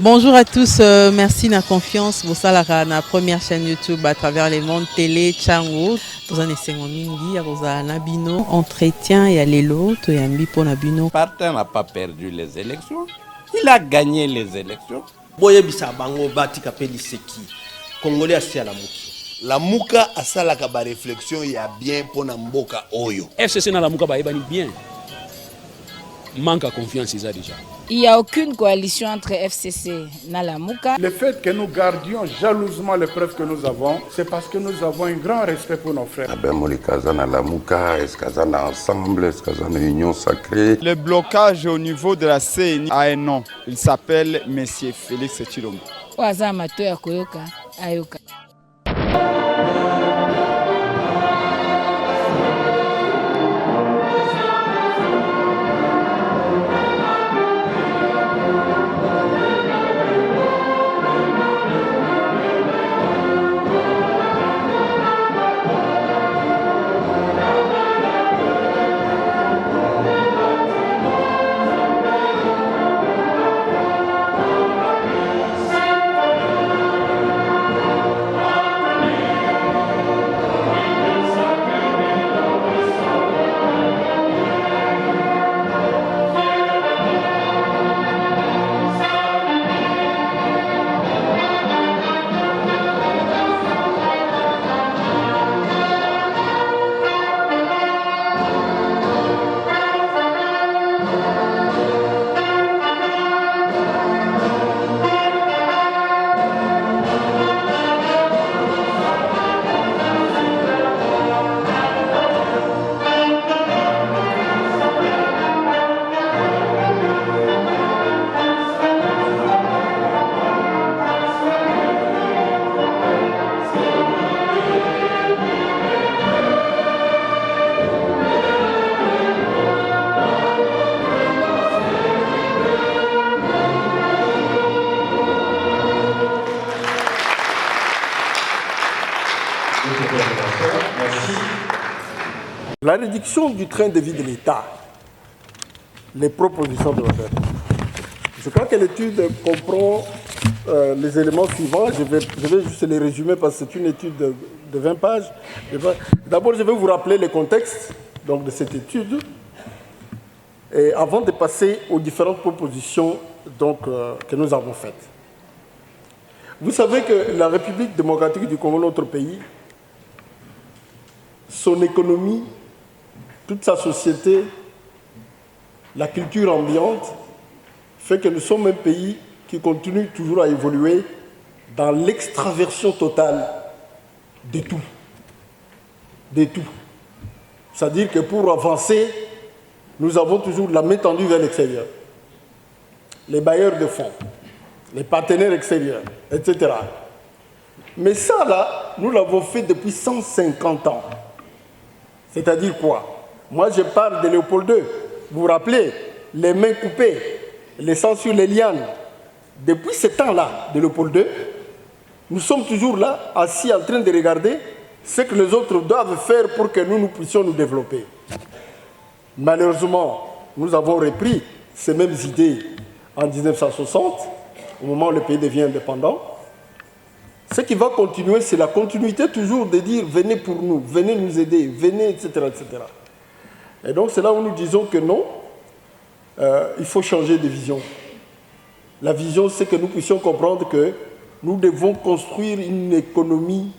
Bonjour à tous, merci de la confiance. Vous savez, la première chaîne YouTube à travers les mondes télé, Chango. Vous en êtes mingi, vous avez Nabino, entretien et Alelo, tu es ambi pour Nabino. Partin n'a pas perdu les élections, il a gagné les élections. Boye bisa bango bati kapeli seki. Congolais asi à la mouki. La mouka asala ka ba réflexion ya bien pour na mboka oyo. FCC na la mouka ba ebani bien. Manque à confiance ils a déjà. Il n'y a aucune coalition entre FCC et Nalamouka. Le fait que nous gardions jalousement les preuves que nous avons, c'est parce que nous avons un grand respect pour nos frères. Union sacrée. Le blocage au niveau de la CENI a un nom. Il s'appelle Monsieur Félix Tshilombo. La réduction du train de vie de l'État, les propositions de l'État. Je crois que l'étude comprend les éléments suivants. Je vais juste les résumer parce que c'est une étude de 20 pages. D'abord, je vais vous rappeler le contexte donc, de cette étude et avant de passer aux différentes propositions donc, que nous avons faites. Vous savez que la République démocratique du Congo, notre pays, son économie, toute sa société, la culture ambiante, fait que nous sommes un pays qui continue toujours à évoluer dans l'extraversion totale de tout. De tout. C'est-à-dire que pour avancer, nous avons toujours la main tendue vers l'extérieur. Les bailleurs de fonds, les partenaires extérieurs, etc. Mais ça, là, nous l'avons fait depuis 150 ans. C'est-à-dire quoi? Moi, je parle de Léopold II. Vous vous rappelez, les mains coupées, les sangs sur les lianes. Depuis ce temps-là de Léopold II, nous sommes toujours là, assis en train de regarder ce que les autres doivent faire pour que nous puissions nous développer. Malheureusement, nous avons repris ces mêmes idées en 1960, au moment où le pays devient indépendant. Ce qui va continuer, c'est la continuité toujours de dire « venez pour nous, venez nous aider, venez, etc. etc. » Et donc c'est là où nous disons que non, il faut changer de vision. La vision, c'est que nous puissions comprendre que nous devons construire une économie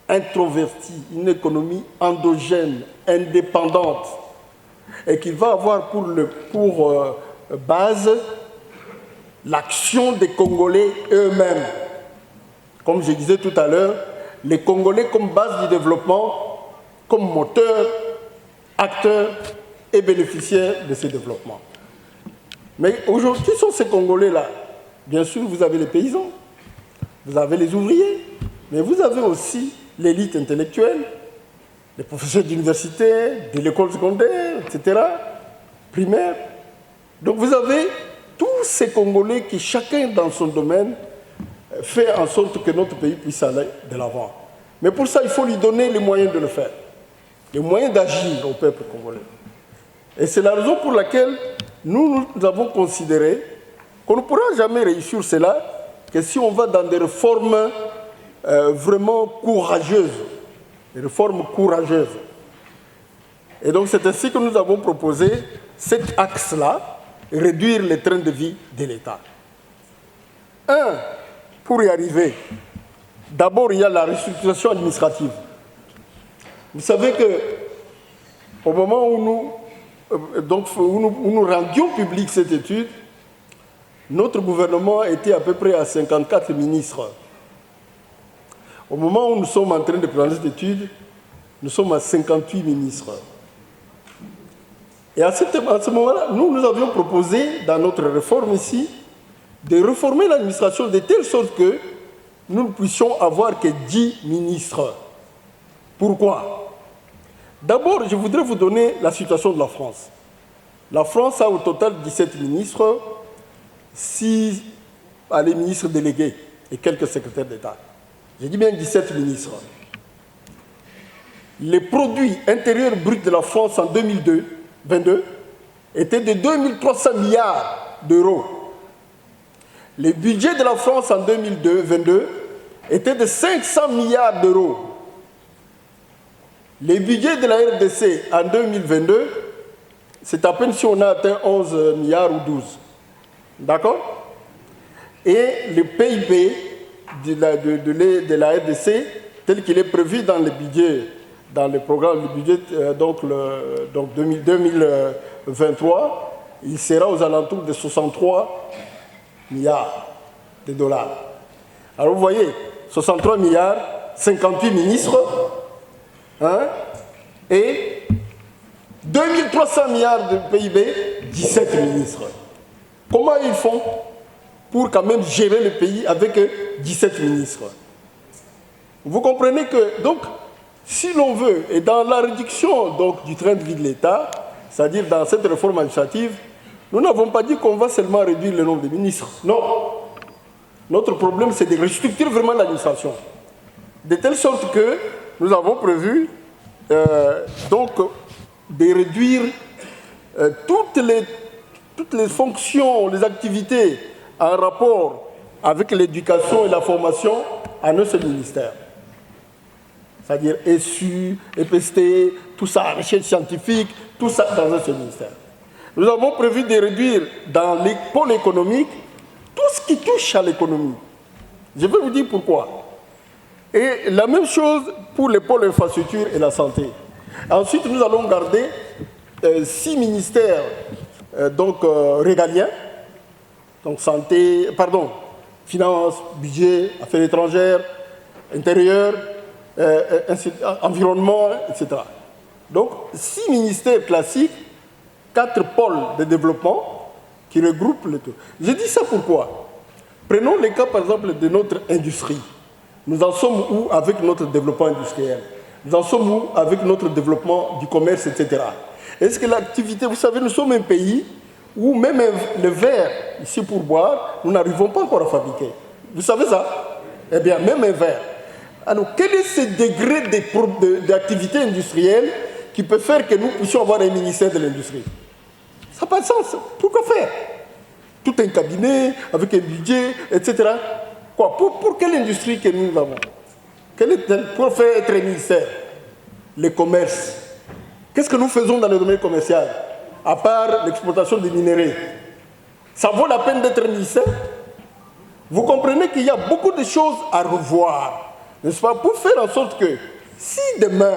introvertie, une économie endogène, indépendante, et qui va avoir pour base l'action des Congolais eux-mêmes. Comme je disais tout à l'heure, les Congolais comme base du développement, comme moteur, acteur et bénéficiaire de ce développement. Mais aujourd'hui, qui sont ces Congolais-là? Bien sûr, vous avez les paysans, vous avez les ouvriers, mais vous avez aussi l'élite intellectuelle, les professeurs d'université, de l'école secondaire, etc., primaire. Donc vous avez tous ces Congolais qui, chacun dans son domaine, fait en sorte que notre pays puisse aller de l'avant. Mais pour ça, il faut lui donner les moyens de le faire, les moyens d'agir au peuple congolais. Et c'est la raison pour laquelle nous avons considéré qu'on ne pourra jamais réussir cela que si on va dans des réformes vraiment courageuses. Des réformes courageuses. Et donc c'est ainsi que nous avons proposé cet axe-là, réduire les trains de vie de l'État. Pour y arriver, d'abord il y a la restructuration administrative. Vous savez qu'au moment où nous rendions public cette étude, notre gouvernement était à peu près à 54 ministres. Au moment où nous sommes en train de présenter cette étude, nous sommes à 58 ministres. Et à ce moment-là, nous avions proposé, dans notre réforme ici, de réformer l'administration de telle sorte que nous ne puissions avoir que 10 ministres. Pourquoi? D'abord, je voudrais vous donner la situation de la France. La France a au total 17 ministres, 6 ministres délégués et quelques secrétaires d'État. J'ai dit bien 17 ministres. Les produits intérieurs bruts de la France en 2022 étaient de 2300 milliards d'euros. Le budget de la France en 2022 était de 500 milliards d'euros. Le budget de la RDC en 2022, c'est à peine si on a atteint 11 milliards ou 12. D'accord? Et le PIB de la RDC, tel qu'il est prévu dans le budget, dans le programme du budget 2023, il sera aux alentours de 63 milliards de dollars. Alors vous voyez, 63 milliards, 58 ministres, et 2300 milliards de PIB, 17 ministres. Comment ils font pour quand même gérer le pays avec 17 ministres? Vous comprenez que, donc, si l'on veut, et dans la réduction donc, du train de vie de l'État, c'est-à-dire dans cette réforme administrative, nous n'avons pas dit qu'on va seulement réduire le nombre de ministres. Non. Notre problème, c'est de restructurer vraiment l'administration. De telle sorte que nous avons prévu donc, de réduire toutes les fonctions, les activités en rapport avec l'éducation et la formation à un seul ministère. C'est-à-dire ESU, EPST, tout ça, recherche scientifique, tout ça dans un seul ministère. Nous avons prévu de réduire dans les pôles économiques tout ce qui touche à l'économie. Je vais vous dire pourquoi. Et la même chose pour les pôles infrastructure et la santé. Ensuite, nous allons garder 6 ministères régaliens, donc santé, finances, budget, affaires étrangères, intérieur, environnement, etc. Donc, 6 ministères classiques, 4 pôles de développement qui regroupent le tout. Je dis ça pourquoi? Prenons le cas, par exemple, de notre industrie. Nous en sommes où avec notre développement industriel? Nous en sommes où avec notre développement du commerce, etc. Est-ce que l'activité, vous savez, nous sommes un pays où même le verre, ici pour boire, nous n'arrivons pas encore à fabriquer. Vous savez ça? Eh bien, même un verre. Alors, quel est ce degré d'activité industrielle qui peut faire que nous puissions avoir un ministère de l'industrie? Ça n'a pas de sens. Pourquoi faire? Tout un cabinet, avec un budget, etc. Quoi? Pour quelle industrie que nous avons? Pour faire être un ministère? Le commerce. Qu'est-ce que nous faisons dans le domaine commercial? À part l'exploitation des minéraux. Ça vaut la peine d'être un ministère? Vous comprenez qu'il y a beaucoup de choses à revoir, n'est-ce pas? Pour faire en sorte que, si demain,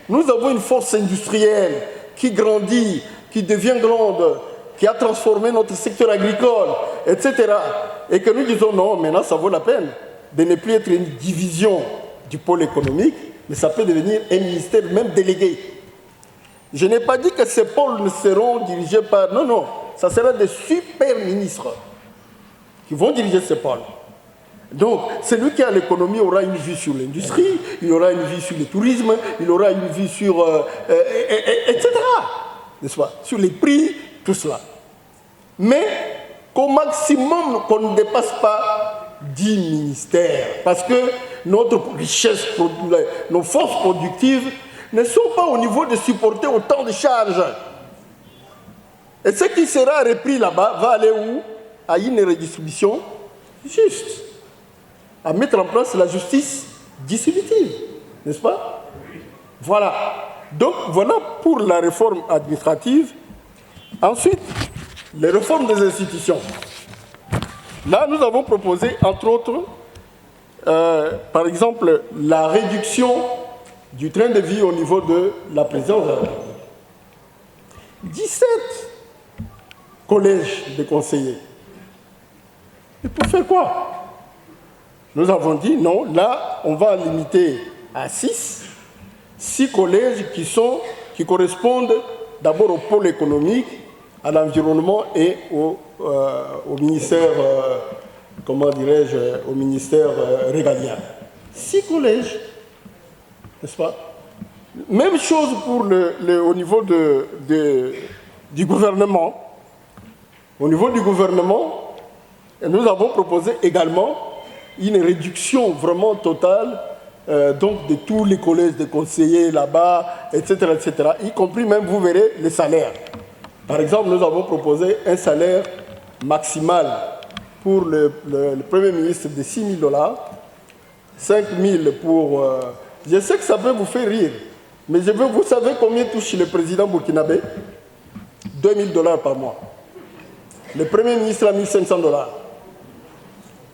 nous avons une force industrielle qui grandit, qui devient grande, qui a transformé notre secteur agricole, etc., et que nous disons non, maintenant ça vaut la peine de ne plus être une division du pôle économique, mais ça peut devenir un ministère même délégué. Je n'ai pas dit que ces pôles ne seront dirigés par... Non, non, ça sera des super ministres qui vont diriger ces pôles. Donc, celui qui a l'économie aura une vue sur l'industrie, il aura une vue sur le tourisme, il aura une vue sur... etc. N'est-ce pas? Sur les prix, tout cela. Mais qu'au maximum, qu'on ne dépasse pas 10 ministères. Parce que notre richesse, nos forces productives ne sont pas au niveau de supporter autant de charges. Et ce qui sera repris là-bas va aller où? à une redistribution juste, à mettre en place la justice distributive, n'est-ce pas? Voilà. Donc voilà pour la réforme administrative. Ensuite, les réformes des institutions. Là, nous avons proposé, entre autres, par exemple, la réduction du train de vie au niveau de la présidence de la République. 17 collèges de conseillers. Et pour faire quoi? Nous avons dit non, là, on va limiter à 6 collèges qui correspondent d'abord au pôle économique, à l'environnement et au ministère, comment dirais-je, au ministère régalien. 6 collèges, n'est-ce pas? Même chose pour au niveau du gouvernement. Au niveau du gouvernement, nous avons proposé également une réduction vraiment totale donc de tous les collèges de conseillers là-bas, etc., y compris même, vous verrez, les salaires. Par exemple, nous avons proposé un salaire maximal pour le Premier ministre de $6 000, 5 000 pour... je sais que ça peut vous faire rire, mais vous savez combien touche le président burkinabé? $2 000 par mois. Le Premier ministre a $1 500.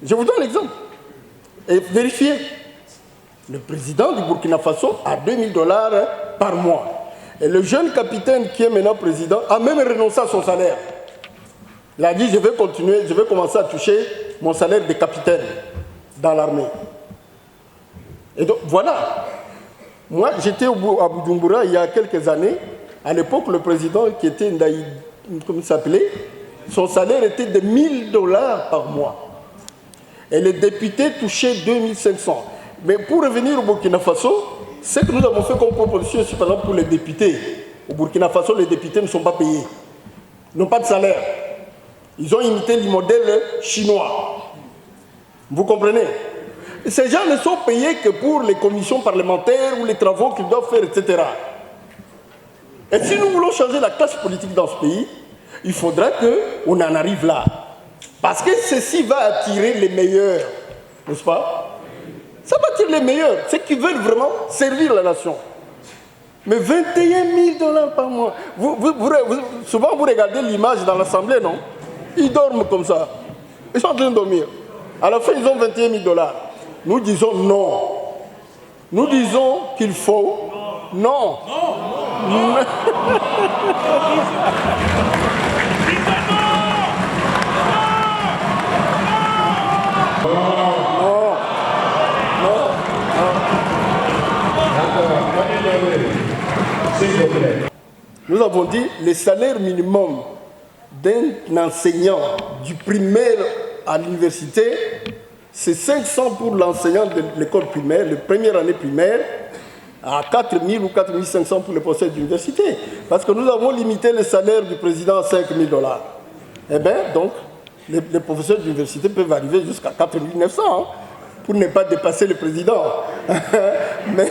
Je vous donne l'exemple. Et vérifiez. Le président du Burkina Faso a $2 000 par mois. Et le jeune capitaine qui est maintenant président a même renoncé à son salaire. Il a dit, je vais commencer à toucher mon salaire de capitaine dans l'armée. Et donc, voilà. Moi, j'étais à Bujumbura il y a quelques années. À l'époque, le président qui était Ndaï, comment il s'appelait, son salaire était de $1 000 par mois. Et les députés touchaient 2 500. Mais pour revenir au Burkina Faso, ce que nous avons fait comme proposition, c'est par exemple pour les députés. Au Burkina Faso, les députés ne sont pas payés. Ils n'ont pas de salaire. Ils ont imité le modèle chinois. Vous comprenez? Ces gens ne sont payés que pour les commissions parlementaires ou les travaux qu'ils doivent faire, etc. Et si nous voulons changer la classe politique dans ce pays, il faudra qu'on en arrive là. Parce que ceci va attirer les meilleurs, n'est-ce pas? Ça va attirer les meilleurs, ceux qui veulent vraiment servir la nation. Mais $21 000 par mois. Souvent, vous regardez l'image dans l'Assemblée, non? Ils dorment comme ça. Ils sont en train de dormir. À la fin, ils ont $21 000. Nous disons non. Nous disons qu'il faut... Non. Non. Nous avons dit le salaire minimum d'un enseignant du primaire à l'université, c'est 500 pour l'enseignant de l'école primaire, la première année primaire, à 4 000 ou 4 500 pour les professeurs d'université. Parce que nous avons limité le salaire du président à $5 000. Eh bien, donc, les professeurs d'université peuvent arriver jusqu'à 4 900 pour ne pas dépasser le président. Mais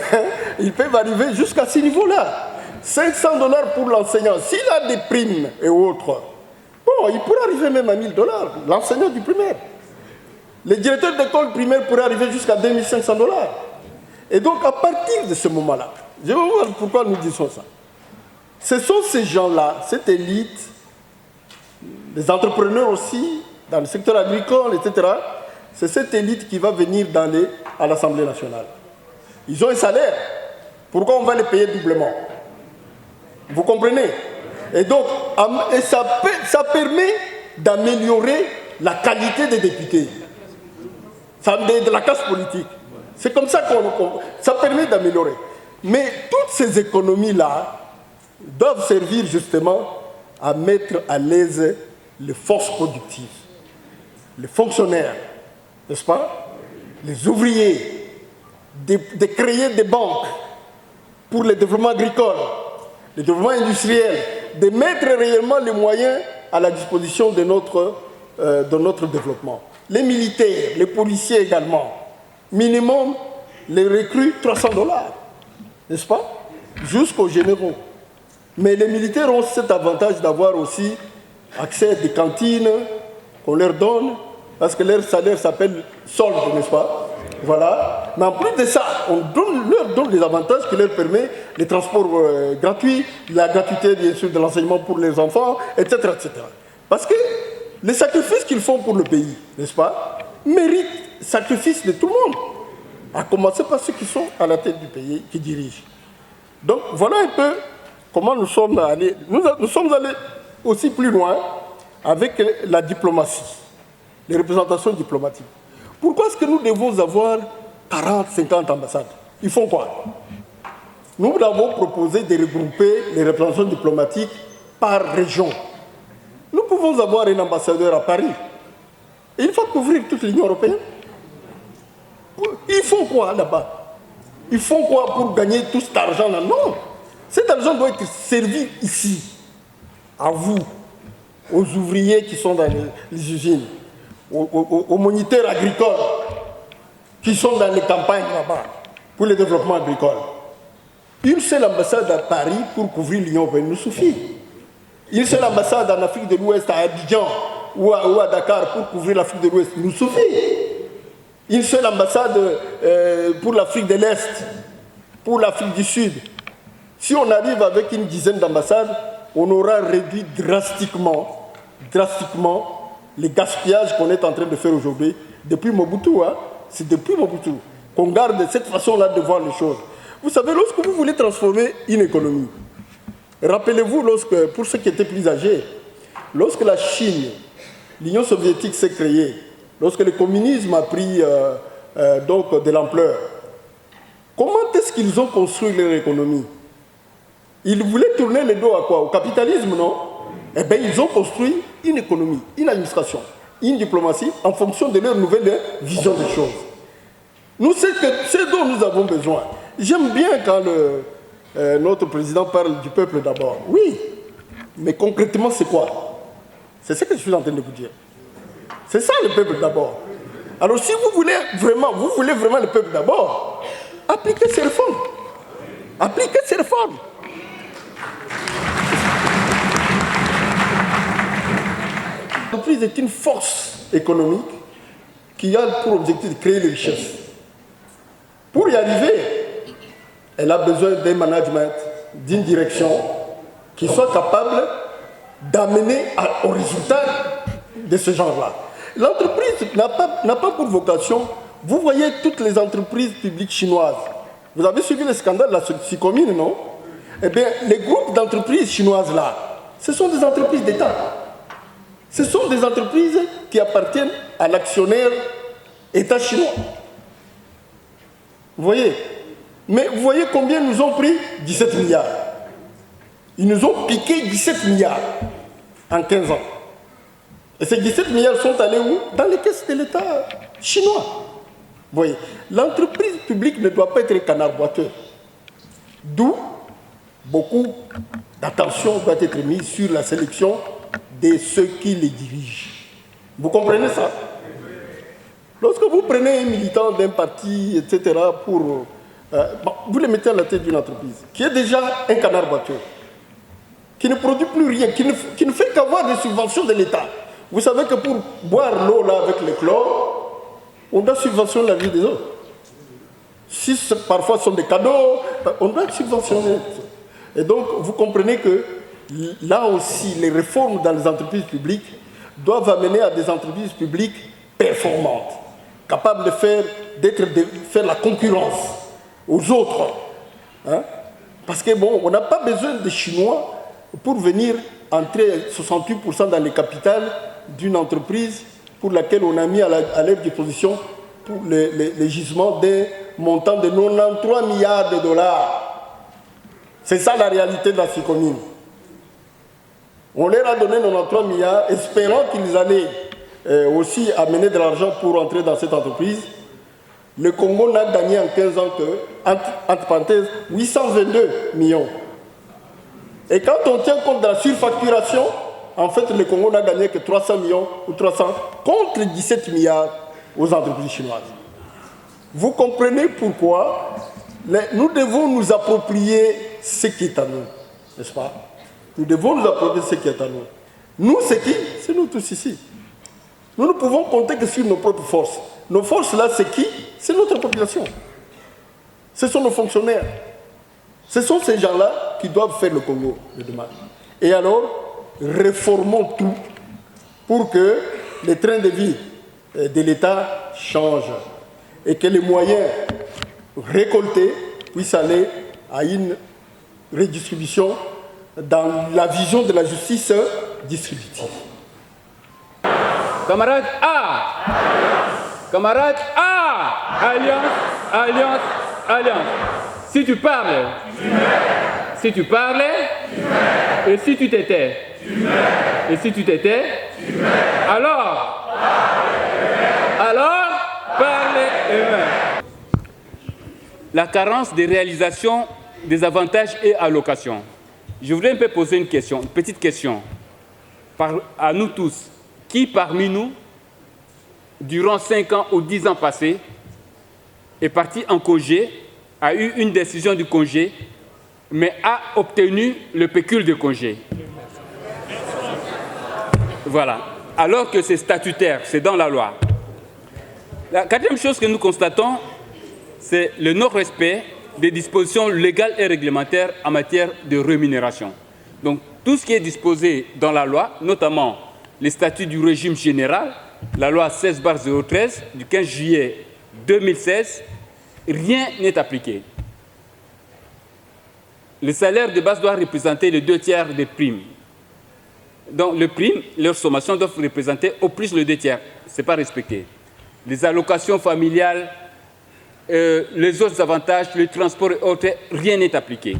ils peuvent arriver jusqu'à ce niveau-là. $500 pour l'enseignant. S'il a des primes et autres, bon, il pourrait arriver même à $1 000, l'enseignant du primaire. Les directeurs d'école primaire pourraient arriver jusqu'à $2 500. Et donc, à partir de ce moment-là, je vais vous voir pourquoi nous disons ça. Ce sont ces gens-là, cette élite, les entrepreneurs aussi, dans le secteur agricole, etc., c'est cette élite qui va venir à l'Assemblée nationale. Ils ont un salaire. Pourquoi on va les payer doublement? Vous comprenez? Et donc, ça permet d'améliorer la qualité des députés, de la classe politique. C'est comme ça ça permet d'améliorer. Mais toutes ces économies-là doivent servir justement à mettre à l'aise les forces productives, les fonctionnaires, n'est-ce pas? Les ouvriers, de créer des banques pour le développement agricole, le développement industriel, de mettre réellement les moyens à la disposition de notre développement. Les militaires, les policiers également. Minimum, les recrues, $300, n'est-ce pas? Jusqu'aux généraux. Mais les militaires ont cet avantage d'avoir aussi accès à des cantines, qu'on leur donne, parce que leur salaire s'appelle solde, n'est-ce pas? Voilà. Mais en plus de ça, on leur donne des avantages qui leur permettent les transports gratuits, la gratuité bien sûr de l'enseignement pour les enfants, etc., etc. Parce que les sacrifices qu'ils font pour le pays, n'est-ce pas, méritent sacrifice de tout le monde, à commencer par ceux qui sont à la tête du pays, qui dirigent. Donc voilà un peu comment nous sommes allés. Nous sommes allés aussi plus loin avec la diplomatie, les représentations diplomatiques. Pourquoi est-ce que nous devons avoir 40, 50 ambassades? Ils font quoi? Nous avons proposé de regrouper les représentations diplomatiques par région. Nous pouvons avoir un ambassadeur à Paris. Et il faut couvrir toute l'Union européenne. Ils font quoi là-bas? Ils font quoi pour gagner tout cet argent-là? Non. Cet argent doit être servi ici, à vous, aux ouvriers qui sont dans les usines, aux moniteurs agricoles qui sont dans les campagnes là-bas pour le développement agricole. Une seule ambassade à Paris pour couvrir l'Union européenne nous suffit. Une seule ambassade en Afrique de l'Ouest à Abidjan ou à Dakar pour couvrir l'Afrique de l'Ouest nous suffit. Une seule ambassade pour l'Afrique de l'Est, pour l'Afrique du Sud. Si on arrive avec une dizaine d'ambassades, on aura réduit drastiquement les gaspillages qu'on est en train de faire aujourd'hui. Depuis Mobutu, hein, c'est depuis Mobutu qu'on garde cette façon-là de voir les choses. Vous savez, lorsque vous voulez transformer une économie, rappelez-vous, pour ceux qui étaient plus âgés, lorsque la Chine, l'Union soviétique s'est créée, lorsque le communisme a pris donc de l'ampleur, comment est-ce qu'ils ont construit leur économie? Ils voulaient tourner le dos à quoi? Au capitalisme, non? Eh bien, ils ont construit une économie, une administration, une diplomatie en fonction de leur nouvelle vision des choses. Nous, c'est ce dont nous avons besoin. J'aime bien quand notre président parle du peuple d'abord. Oui, mais concrètement, c'est quoi? C'est ce que je suis en train de vous dire. C'est ça le peuple d'abord. Alors si vous voulez vraiment le peuple d'abord, appliquez ces réformes. Appliquez ces réformes. L'entreprise est une force économique qui a pour objectif de créer les richesses. Pour y arriver, elle a besoin d'un management, d'une direction qui soit capable d'amener au résultat de ce genre-là. L'entreprise n'a pas pour vocation, vous voyez toutes les entreprises publiques chinoises. Vous avez suivi le scandale de la Sycomine, non? Eh bien, les groupes d'entreprises chinoises-là, ce sont des entreprises d'État. Ce sont des entreprises qui appartiennent à l'actionnaire État chinois. Vous voyez? Mais vous voyez combien nous ont pris? 17 milliards. Ils nous ont piqué 17 milliards en 15 ans. Et ces 17 milliards sont allés où? Dans les caisses de l'État chinois. Vous voyez, l'entreprise publique ne doit pas être un canard boiteux. D'où beaucoup d'attention doit être mise sur la sélection de ceux qui les dirigent. Vous comprenez ça? Lorsque vous prenez un militant d'un parti, etc., vous le mettez à la tête d'une entreprise qui est déjà un canard boiteux, qui ne produit plus rien, qui ne fait qu'avoir des subventions de l'État. Vous savez que pour boire l'eau là avec le chlore, on doit subventionner la vie des autres. Si parfois ce sont des cadeaux, on doit subventionner. Et donc vous comprenez que là aussi, les réformes dans les entreprises publiques doivent amener à des entreprises publiques performantes, capables de faire la concurrence aux autres. Hein? Parce que bon, on n'a pas besoin de Chinois pour venir entrer 68% dans les capitales d'une entreprise pour laquelle on a mis à leur disposition pour les gisements d'un montant de 93 milliards de dollars. C'est ça la réalité de la Sycomine. On leur a donné 93 milliards, espérant qu'ils allaient aussi amener de l'argent pour entrer dans cette entreprise. Le Congo n'a gagné en 15 ans que, entre parenthèses, 822 millions. Et quand on tient compte de la surfacturation, en fait, le Congo n'a gagné que 300 millions ou 300 contre 17 milliards aux entreprises chinoises. Vous comprenez pourquoi nous devons nous approprier ce qui est à nous, n'est-ce pas? Nous devons nous approprier ce qui est à nous. Nous, c'est qui? C'est nous tous ici. Nous ne pouvons compter que sur nos propres forces. Nos forces là, c'est qui? C'est notre population. Ce sont nos fonctionnaires. Ce sont ces gens-là qui doivent faire le Congo de demain. Et alors, réformons tout pour que les trains de vie de l'État changent et que les moyens récoltés puissent aller à une redistribution dans la vision de la justice distributive. Camarade A. Camarade A. Alliance, alliance, alliance. Si tu parles, si tu parlais, et si tu t'étais, et si tu t'étais, alors, parlez humain. La carence des réalisations des avantages et allocations. Je voudrais un peu poser une question, une petite question à nous tous. Qui parmi nous, durant 5 ans ou 10 ans passés, est parti en congé, a eu une décision du congé, mais a obtenu le pécule de congé? Voilà. Alors que c'est statutaire, c'est dans la loi. La quatrième chose que nous constatons, c'est le non-respect des dispositions légales et réglementaires en matière de rémunération. Donc, tout ce qui est disposé dans la loi, notamment les statuts du régime général, la loi 16/013 du 15 juillet 2016, rien n'est appliqué. Le salaire de base doit représenter les 2/3 des primes. Donc, les primes, leurs sommations doivent représenter au plus le 2/3. Ce n'est pas respecté. Les allocations familiales, les autres avantages, le transport et autres, rien n'est appliqué.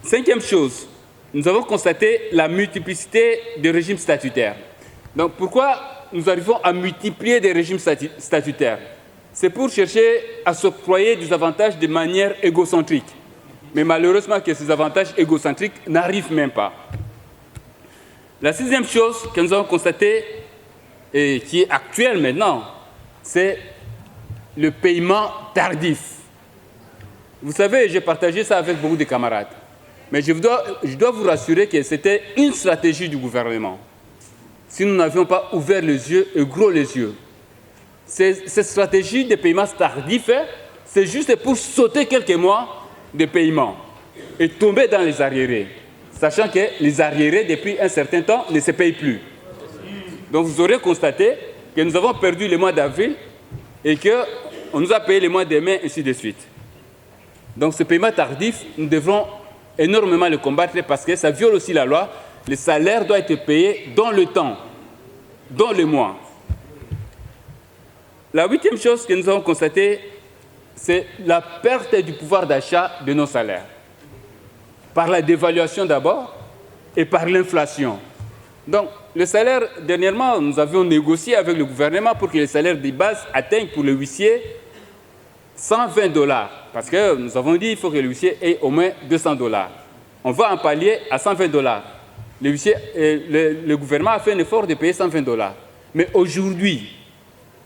Cinquième chose, nous avons constaté la multiplicité des régimes statutaires. Donc pourquoi nous arrivons à multiplier des régimes statutaires? C'est pour chercher à s'octroyer des avantages de manière égocentrique. Mais malheureusement que ces avantages égocentriques n'arrivent même pas. La sixième chose que nous avons constatée, et qui est actuelle maintenant, c'est le paiement tardif. Vous savez, j'ai partagé ça avec beaucoup de camarades. Mais je dois vous rassurer que c'était une stratégie du gouvernement. Si nous n'avions pas ouvert les yeux et gros les yeux. Cette stratégie de paiement tardif, c'est juste pour sauter quelques mois de paiement et tomber dans les arriérés, sachant que les arriérés, depuis un certain temps, ne se payent plus. Donc vous aurez constaté que nous avons perdu le mois d'avril et qu'on nous a payé le mois de mai, ainsi de suite. Donc ce paiement tardif, nous devrons énormément le combattre parce que ça viole aussi la loi. Le salaire doit être payé dans le temps, dans le mois. La huitième chose que nous avons constatée, c'est la perte du pouvoir d'achat de nos salaires. Par la dévaluation d'abord et par l'inflation. Donc, le salaire, dernièrement, nous avions négocié avec le gouvernement pour que le salaire de base atteigne pour le huissier $120. Parce que nous avons dit qu'il faut que le huissier ait au moins $200. On va en pallier à $120. Le gouvernement a fait un effort de payer $120. Mais aujourd'hui,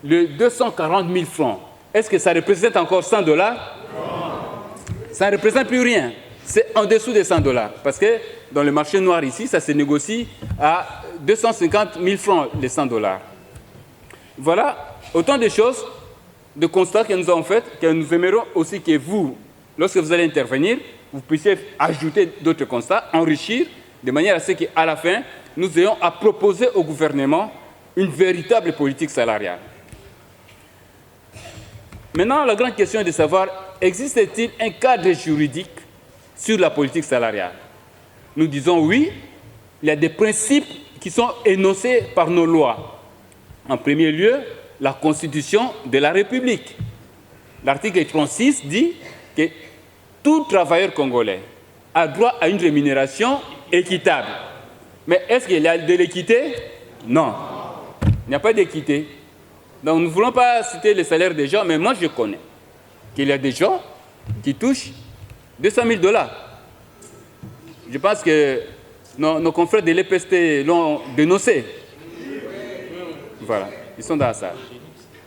le 240 000 francs, est-ce que ça représente encore $100? Non. Ça ne représente plus rien. C'est en dessous de $100. Parce que dans le marché noir ici, ça se négocie à 250 000 francs, les $100. Voilà autant de choses, de constats que nous avons faits, que nous aimerions aussi que vous, lorsque vous allez intervenir, vous puissiez ajouter d'autres constats, enrichir, de manière à ce qu'à la fin, nous ayons à proposer au gouvernement une véritable politique salariale. Maintenant, la grande question est de savoir, existe-t-il un cadre juridique sur la politique salariale? Nous disons oui, il y a des principes qui sont énoncés par nos lois. En premier lieu, la Constitution de la République. L'article 36 dit que tout travailleur congolais a droit à une rémunération équitable. Mais est-ce qu'il y a de l'équité? Non. Il n'y a pas d'équité. Donc nous ne voulons pas citer les salaires des gens, mais moi je connais qu'il y a des gens qui touchent $200 000. Je pense que nos confrères de l'EPST l'ont dénoncé. Voilà, ils sont dans la salle.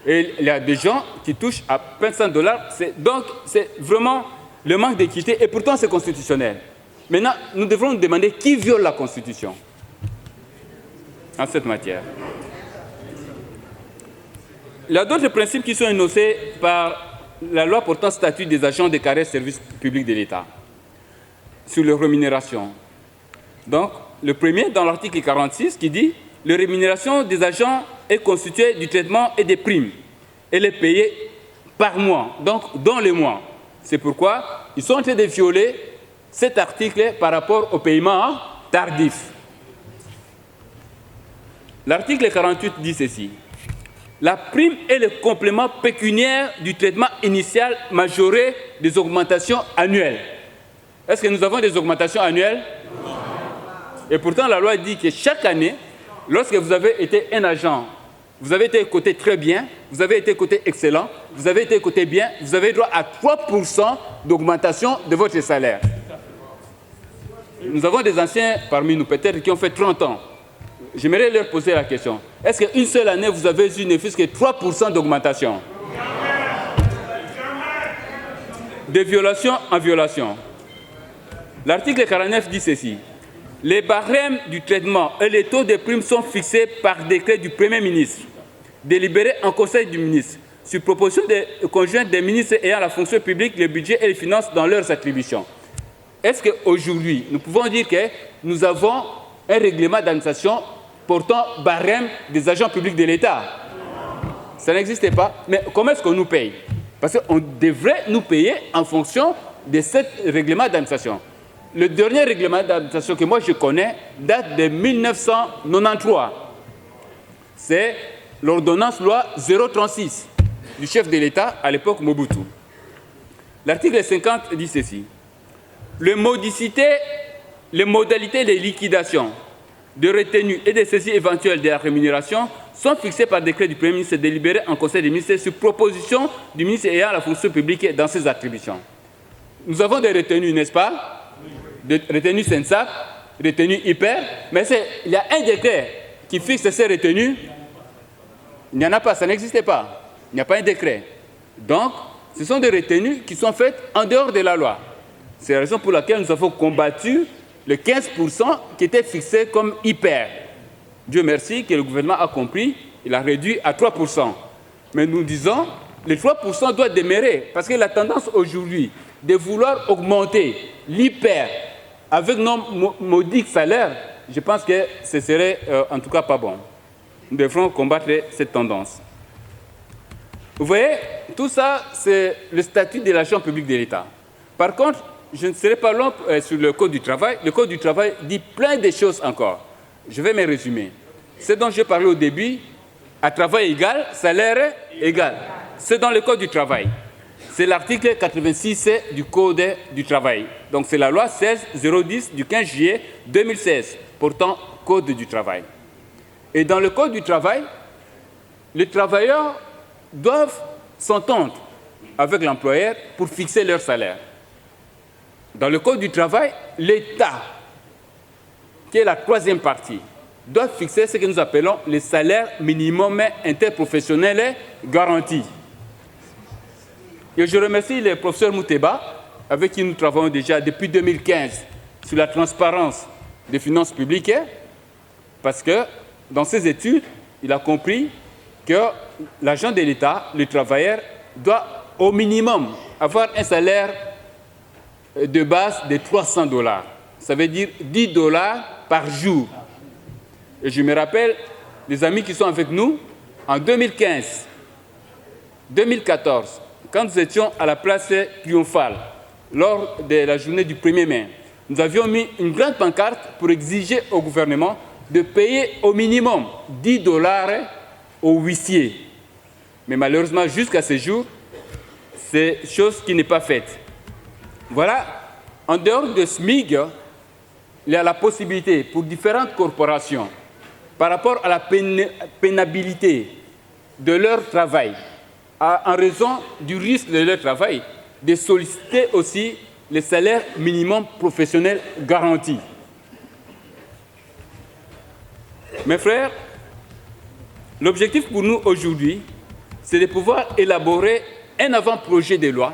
Et il y a des gens qui touchent à peine $100. Donc c'est vraiment le manque d'équité, et pourtant c'est constitutionnel. Maintenant, nous devrons nous demander qui viole la Constitution. en cette matière. Il y a d'autres principes qui sont énoncés par la loi portant statut des agents des carrières services publics de l'État sur les rémunérations. Donc, le premier, dans l'article 46, qui dit « La rémunération des agents est constituée du traitement et des primes. Elle est payée par mois, donc dans les mois. » C'est pourquoi ils sont en train de violer cet article par rapport au paiement tardif. L'article 48 dit ceci. La prime est le complément pécuniaire du traitement initial majoré des augmentations annuelles. Est-ce que nous avons des augmentations annuelles? Et pourtant, la loi dit que chaque année, lorsque vous avez été un agent, vous avez été coté très bien, vous avez été coté excellent, vous avez été coté bien, vous avez droit à 3% d'augmentation de votre salaire. Nous avons des anciens parmi nous, peut-être, qui ont fait 30 ans. J'aimerais leur poser la question. Est-ce qu'une seule année, vous avez eu ne fût-ce que 3% d'augmentation? De violation en violation. L'article 49 dit ceci. Les barèmes du traitement et les taux de primes sont fixés par décret du Premier ministre, délibéré en Conseil du ministre, sur proposition conjointe des ministres ayant la fonction publique, le budget et les finances dans leurs attributions. Est-ce qu'aujourd'hui, nous pouvons dire que nous avons un règlement d'administration portant barème des agents publics de l'État? Ça n'existait pas. Mais comment est-ce qu'on nous paye? Parce qu'on devrait nous payer en fonction de ce règlement d'administration. Le dernier règlement d'administration que moi je connais date de 1993. C'est l'ordonnance loi 036 du chef de l'État à l'époque Mobutu. L'article 50 dit ceci. Les modalités de liquidation, de retenue et de saisie éventuelle de la rémunération sont fixées par décret du Premier ministre délibéré en Conseil des ministres sur proposition du ministre ayant la fonction publique dans ses attributions. Nous avons des retenues, n'est-ce pas? Des retenues SENSAC, retenues hyper, mais il y a un décret qui fixe ces retenues. Il n'y en a pas, ça n'existait pas. Il n'y a pas un décret. Donc, ce sont des retenues qui sont faites en dehors de la loi. C'est la raison pour laquelle nous avons combattu le 15% qui était fixé comme hyper. Dieu merci que le gouvernement a compris, il a réduit à 3%. Mais nous disons, les 3% doivent demeurer, parce que la tendance aujourd'hui de vouloir augmenter l'hyper avec nos maudites salaires, je pense que ce serait en tout cas pas bon. Nous devrons combattre cette tendance. Vous voyez, tout ça, c'est le statut de l'agent public de l'État. Par contre, je ne serai pas long sur le Code du travail. Le Code du travail dit plein de choses encore. Je vais me résumer. Ce dont j'ai parlé au début, à travail égal, salaire égal. C'est dans le Code du travail. C'est l'article 86 du Code du travail. Donc c'est la loi 16-010 du 15 juillet 2016, portant Code du travail. Et dans le Code du travail, les travailleurs doivent s'entendre avec l'employeur pour fixer leur salaire. Dans le Code du travail, l'État, qui est la troisième partie, doit fixer ce que nous appelons les salaires minimum interprofessionnels garantis. Et je remercie le professeur Mouteba, avec qui nous travaillons déjà depuis 2015 sur la transparence des finances publiques, parce que dans ses études, il a compris que l'agent de l'État, le travailleur, doit au minimum avoir un salaire de base de $300. Ça veut dire $10 par jour. Et je me rappelle, les amis qui sont avec nous, en 2015, 2014, quand nous étions à la place triomphale, lors de la journée du 1er mai, nous avions mis une grande pancarte pour exiger au gouvernement de payer au minimum $10 aux huissiers. Mais malheureusement, jusqu'à ce jour, c'est chose qui n'est pas faite. Voilà, en dehors de SMIG, il y a la possibilité pour différentes corporations, par rapport à la pénibilité de leur travail, en raison du risque de leur travail, de solliciter aussi les salaires minimum professionnels garantis. Mes frères, l'objectif pour nous aujourd'hui, c'est de pouvoir élaborer un avant-projet de loi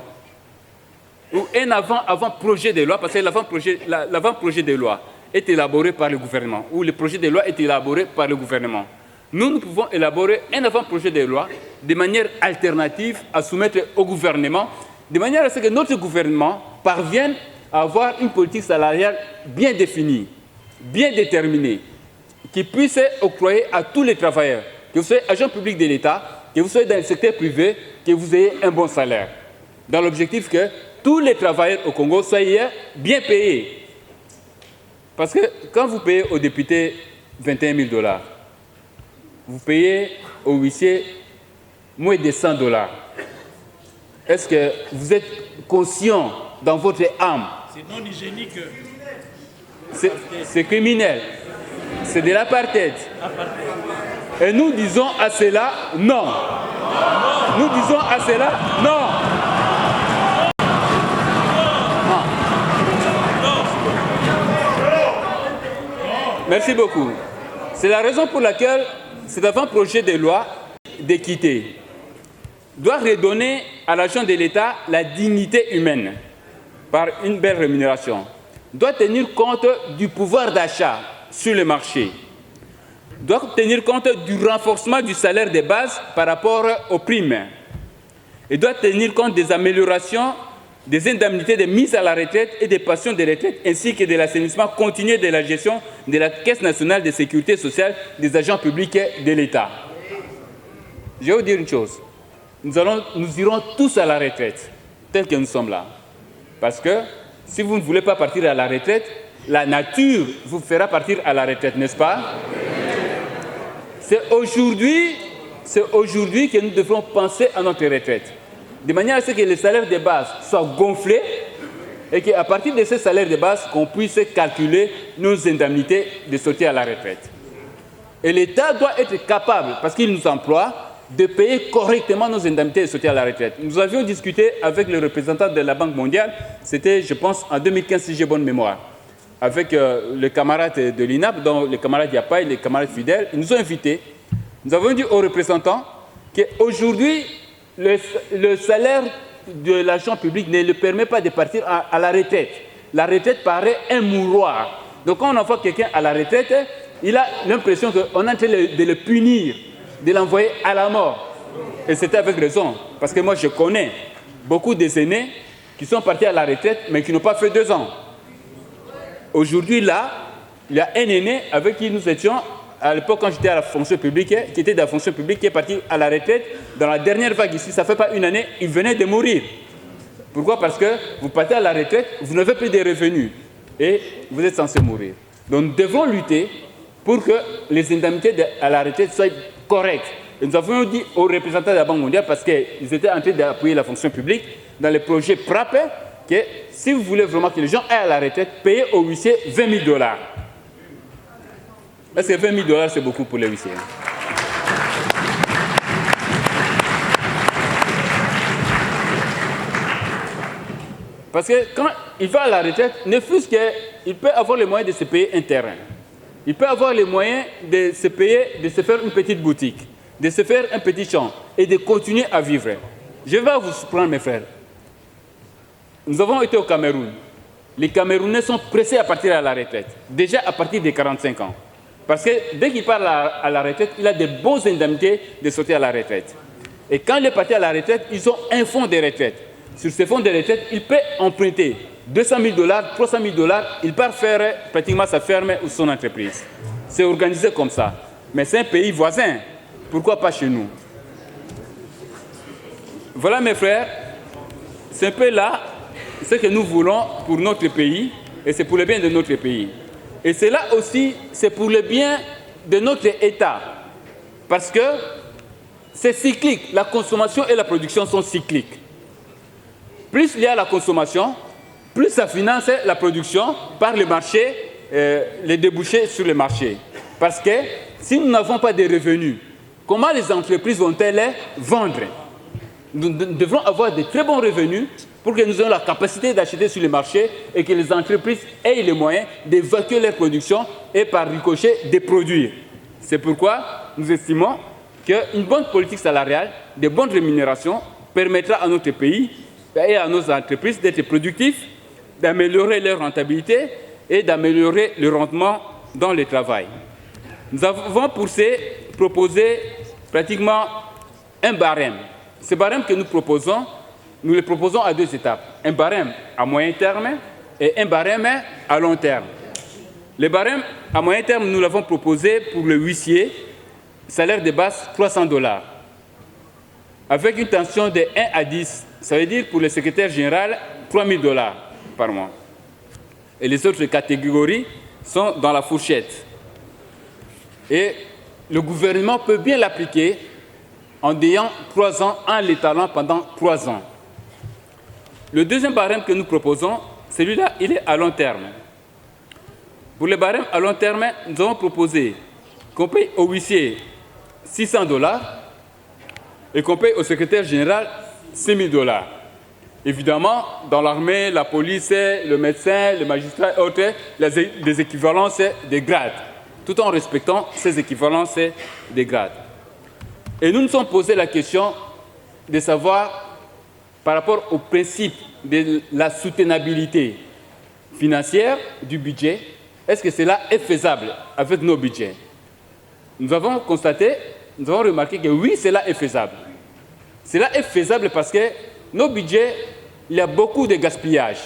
ou un avant-projet de loi, parce que l'avant-projet de loi est élaboré par le gouvernement, ou le projet de loi est élaboré par le gouvernement. Nous pouvons élaborer un avant-projet de loi de manière alternative à soumettre au gouvernement, de manière à ce que notre gouvernement parvienne à avoir une politique salariale bien définie, bien déterminée, qui puisse octroyer à tous les travailleurs, que vous soyez agent public de l'État, que vous soyez dans le secteur privé, que vous ayez un bon salaire. Dans l'objectif que tous les travailleurs au Congo soient bien payés. Parce que quand vous payez aux députés 21 000 $, vous payez aux huissiers moins de 100 $. Est-ce que vous êtes conscient dans votre âme? C'est non hygiénique. C'est criminel. C'est de l'apartheid. Et nous disons à cela non. Nous disons à cela non. Merci beaucoup. C'est la raison pour laquelle cet avant-projet de loi d'équité doit redonner à l'agent de l'État la dignité humaine par une belle rémunération, doit tenir compte du pouvoir d'achat sur le marché, doit tenir compte du renforcement du salaire de base par rapport aux primes et doit tenir compte des améliorations des indemnités de mise à la retraite et des pensions de retraite, ainsi que de l'assainissement continu de la gestion de la Caisse nationale de sécurité sociale des agents publics de l'État. Je vais vous dire une chose, nous irons tous à la retraite, tel que nous sommes là. Parce que si vous ne voulez pas partir à la retraite, la nature vous fera partir à la retraite, n'est-ce pas? C'est aujourd'hui que nous devrons penser à notre retraite, de manière à ce que les salaires de base soient gonflés et qu'à partir de ces salaires de base, qu'on puisse calculer nos indemnités de sortie à la retraite. Et l'État doit être capable, parce qu'il nous emploie, de payer correctement nos indemnités de sortie à la retraite. Nous avions discuté avec le représentant de la Banque mondiale, c'était, je pense, en 2015, si j'ai bonne mémoire, avec les camarades de l'INAP, dont les camarades Yapai, les camarades fidèles. Ils nous ont invités. Nous avons dit aux représentants qu'aujourd'hui, le salaire de l'agent public ne le permet pas de partir à la retraite. La retraite paraît un mouroir. Donc quand on envoie quelqu'un à la retraite, il a l'impression qu'on est en train de le punir, de l'envoyer à la mort. Et c'était avec raison, parce que moi je connais beaucoup des aînés qui sont partis à la retraite, mais qui n'ont pas fait 2 ans. Aujourd'hui, là, il y a un aîné avec qui nous étions, à l'époque quand j'étais à la fonction publique, qui était dans la fonction publique, qui est parti à la retraite dans la dernière vague ici, ça ne fait pas une année, il venait de mourir. Pourquoi? Parce que vous partez à la retraite, vous n'avez plus de revenus et vous êtes censé mourir. Donc nous devons lutter pour que les indemnités à la retraite soient correctes. Et nous avons dit aux représentants de la Banque mondiale, parce qu'ils étaient en train d'appuyer la fonction publique dans le projet PRAP, que si vous voulez vraiment que les gens aillent à la retraite, payez aux huissiers 20 000 $. Est-ce que 20 000 $, c'est beaucoup pour les huissiers? Parce que quand il va à la retraite, ne fût-ce qu'il peut avoir les moyens de se payer un terrain. Il peut avoir les moyens de se payer, de se faire une petite boutique, de se faire un petit champ et de continuer à vivre. Je vais vous prendre, mes frères. Nous avons été au Cameroun. Les Camerounais sont pressés à partir à la retraite, déjà à partir de 45 ans. Parce que dès qu'il part à la retraite, il a de bonnes indemnités de sortir à la retraite. Et quand il est parti à la retraite, ils ont un fonds de retraite. Sur ce fonds de retraite, il peut emprunter 200 000 $, 300 000 $, il part faire pratiquement sa ferme ou son entreprise. C'est organisé comme ça. Mais c'est un pays voisin. Pourquoi pas chez nous? Voilà, mes frères, c'est un peu là ce que nous voulons pour notre pays, et c'est pour le bien de notre pays. Et c'est là aussi, c'est pour le bien de notre État. Parce que c'est cyclique. La consommation et la production sont cycliques. Plus il y a la consommation, plus ça finance la production par le marché, les débouchés sur le marché. Parce que si nous n'avons pas de revenus, comment les entreprises vont-elles vendre? Nous devrons avoir de très bons revenus pour que nous ayons la capacité d'acheter sur le marché et que les entreprises aient les moyens d'évacuer leur production et par ricochet de produire. C'est pourquoi nous estimons qu'une bonne politique salariale, de bonnes rémunérations, permettra à notre pays et à nos entreprises d'être productifs, d'améliorer leur rentabilité et d'améliorer le rendement dans le travail. Nous avons proposé pratiquement un barème. Ce barème que nous le proposons à 2 étapes. Un barème à moyen terme et un barème à long terme. Le barème à moyen terme, nous l'avons proposé pour le huissier, salaire de base $300, avec une tension de 1 à 10. Ça veut dire pour le secrétaire général, $3000 par mois. Et les autres catégories sont dans la fourchette. Et le gouvernement peut bien l'appliquer en ayant 3 ans, en l'étalant pendant 3 ans. Le deuxième barème que nous proposons, celui-là, il est à long terme. Pour le barème à long terme, nous avons proposé qu'on paye au huissier $600 et qu'on paye au secrétaire général $6000. Évidemment, dans l'armée, la police, le médecin, le magistrat et autres, les équivalences des grades, tout en respectant ces équivalences des grades. Et nous nous sommes posé la question de savoir, par rapport au principe de la soutenabilité financière du budget, est-ce que cela est faisable avec nos budgets? Nous avons remarqué que oui, cela est faisable. Cela est faisable parce que nos budgets, il y a beaucoup de gaspillage.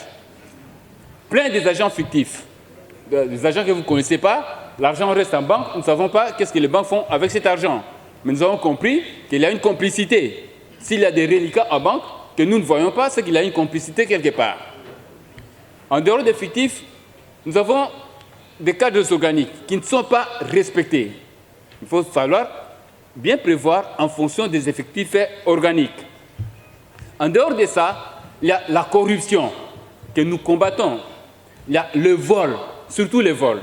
Plein des agents fictifs, des agents que vous ne connaissez pas, l'argent reste en banque, nous ne savons pas qu'est-ce que les banques font avec cet argent. Mais nous avons compris qu'il y a une complicité. S'il y a des reliquats en banque que nous ne voyons pas, c'est qu'il y a une complicité quelque part. En dehors des fictifs, nous avons des cadres organiques qui ne sont pas respectés. Il faut falloir bien prévoir en fonction des effectifs organiques. En dehors de ça, il y a la corruption que nous combattons. Il y a le vol, surtout le vol.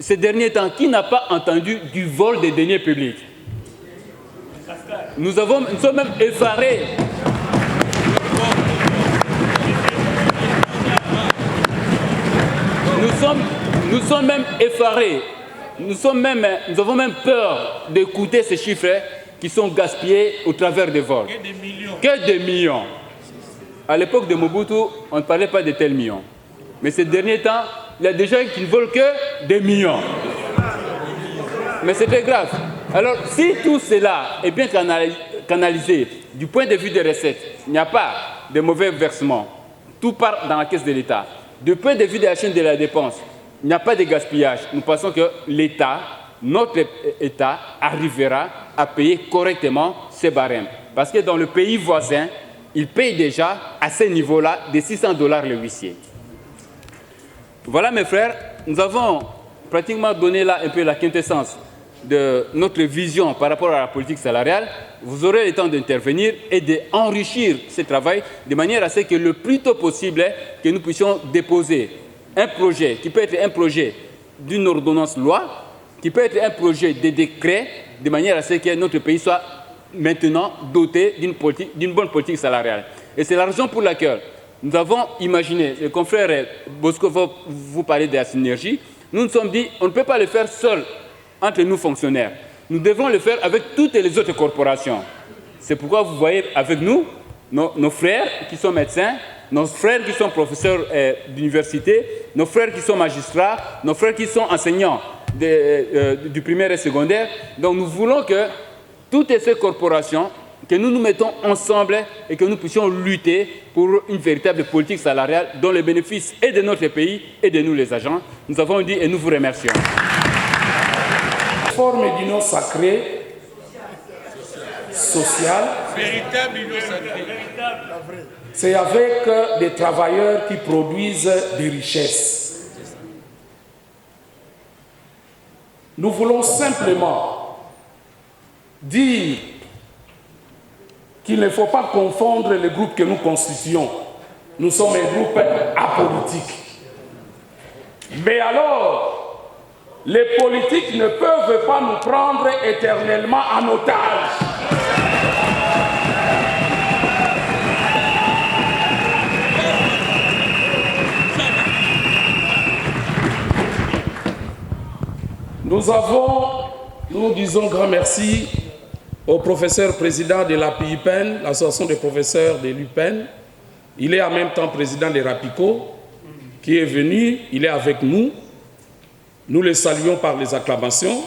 Ces derniers temps, qui n'a pas entendu du vol des deniers publics? Nous sommes même effarés. Nous sommes même effarés. Nous avons même peur d'écouter ces chiffres qui sont gaspillés au travers des vols. Que des millions. À l'époque de Mobutu, on ne parlait pas de tels millions. Mais ces derniers temps, il y a des gens qui ne volent que des millions. Mais c'est très grave. Alors, si tout cela est bien canalisé du point de vue des recettes, il n'y a pas de mauvais versements. Tout part dans la caisse de l'État. Du point de vue de la chaîne de la dépense, il n'y a pas de gaspillage. Nous pensons que l'État, notre État, arrivera à payer correctement ces barèmes. Parce que dans le pays voisin, ils payent déjà à ce niveau-là de $600 le huissier. Voilà mes frères, nous avons pratiquement donné là un peu la quintessence de notre vision par rapport à la politique salariale. Vous aurez le temps d'intervenir et d'enrichir ce travail de manière à ce que le plus tôt possible que nous puissions déposer un projet qui peut être un projet d'une ordonnance loi, qui peut être un projet de décret, de manière à ce que notre pays soit maintenant doté d'une bonne politique salariale. Et c'est la raison pour laquelle nous avons imaginé, le confrère Bosco vous parler de la synergie, nous nous sommes dit on ne peut pas le faire seul entre nous fonctionnaires. Nous devons le faire avec toutes les autres corporations. C'est pourquoi vous voyez avec nous nos frères qui sont médecins, nos frères qui sont professeurs d'université, nos frères qui sont magistrats, nos frères qui sont enseignants du primaire et secondaire. Donc nous voulons que toutes ces corporations, que nous nous mettons ensemble et que nous puissions lutter pour une véritable politique salariale dont le bénéfice est de notre pays et de nous les agents. Nous avons dit et nous vous remercions. Forme d'union sacrée, sociale, véritable union sacrée. C'est avec des travailleurs qui produisent des richesses. Nous voulons simplement dire qu'il ne faut pas confondre les groupes que nous constituons. Nous sommes un groupe apolitique. Mais alors, les politiques ne peuvent pas nous prendre éternellement en otage. Nous disons grand merci au professeur président de l'APIPEN, l'association des professeurs de l'UPEN. Il est en même temps président de RAPICO. qui est venu, il est avec nous. Nous le saluons par les acclamations.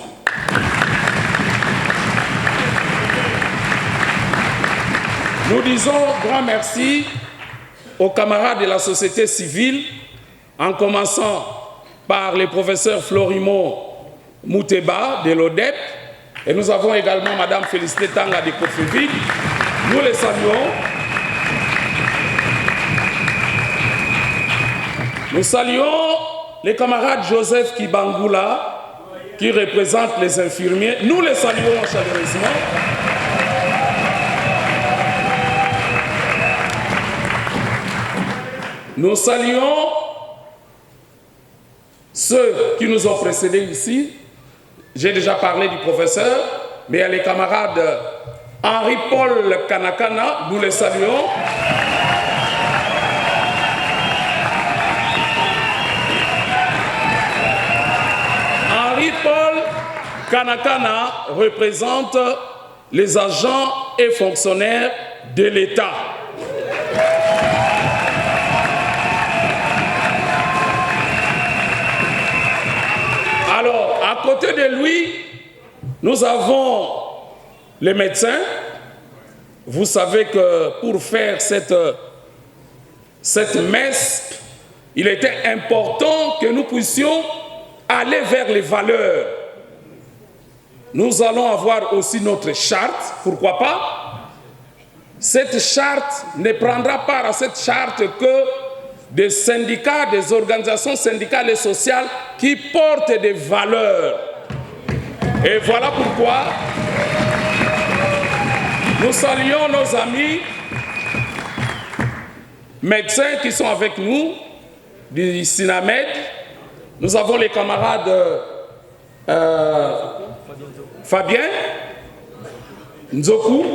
Nous disons grand merci aux camarades de la société civile, en commençant par le professeur Florimond Mouteba de l'ODEP, et nous avons également Madame Félicité Tanga de Kofevi. Nous les saluons. Nous saluons les camarades Joseph Kibangula, qui représente les infirmiers. Nous les saluons chaleureusement. Nous saluons ceux qui nous ont précédés ici. J'ai déjà parlé du professeur, mais il y a les camarades Henri-Paul Kanakana, nous les saluons. Henri-Paul Kanakana représente les agents et fonctionnaires de l'État. Alors, à côté de lui, nous avons les médecins. Vous savez que pour faire cette messe, il était important que nous puissions aller vers les valeurs. Nous allons avoir aussi notre charte, pourquoi pas. Cette charte ne prendra part à cette charte que des syndicats, des organisations syndicales et sociales qui portent des valeurs. Et voilà pourquoi nous saluons nos amis médecins qui sont avec nous, du SINAMED. Nous avons les camarades Fabien, Nzoku.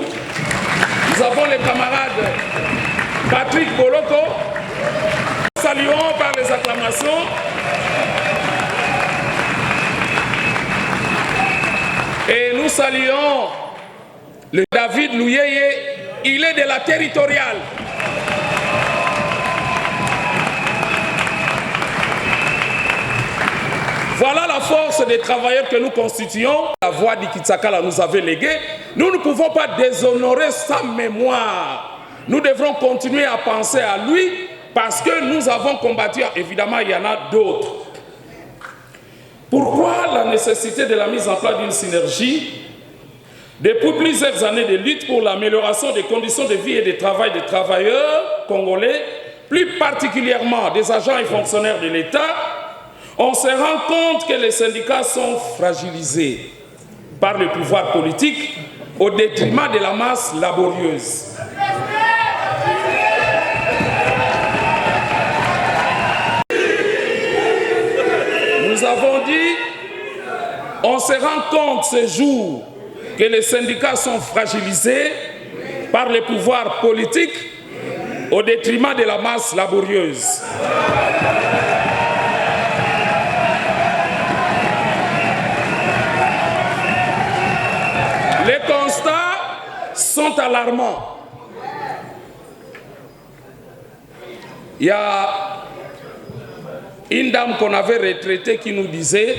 Nous avons les camarades Patrick Boloko. Saluons par les acclamations. Et nous saluons le David Louyeye, il est de la territoriale. Voilà la force des travailleurs que nous constituons. La voix d'Ikitsakala nous avait légué. Nous ne pouvons pas déshonorer sa mémoire. Nous devrons continuer à penser à lui parce que nous avons combattu. Évidemment, il y en a d'autres. Pourquoi la nécessité de la mise en place d'une synergie? Depuis plusieurs années de lutte pour l'amélioration des conditions de vie et de travail des travailleurs congolais, plus particulièrement des agents et fonctionnaires de l'État, on se rend compte que les syndicats sont fragilisés par le pouvoir politique au détriment de la masse laborieuse. Nous avons dit, on se rend compte ce jour que les syndicats sont fragilisés par le pouvoir politique au détriment de la masse laborieuse. Les constats sont alarmants. Il y a une dame qu'on avait retraitée qui nous disait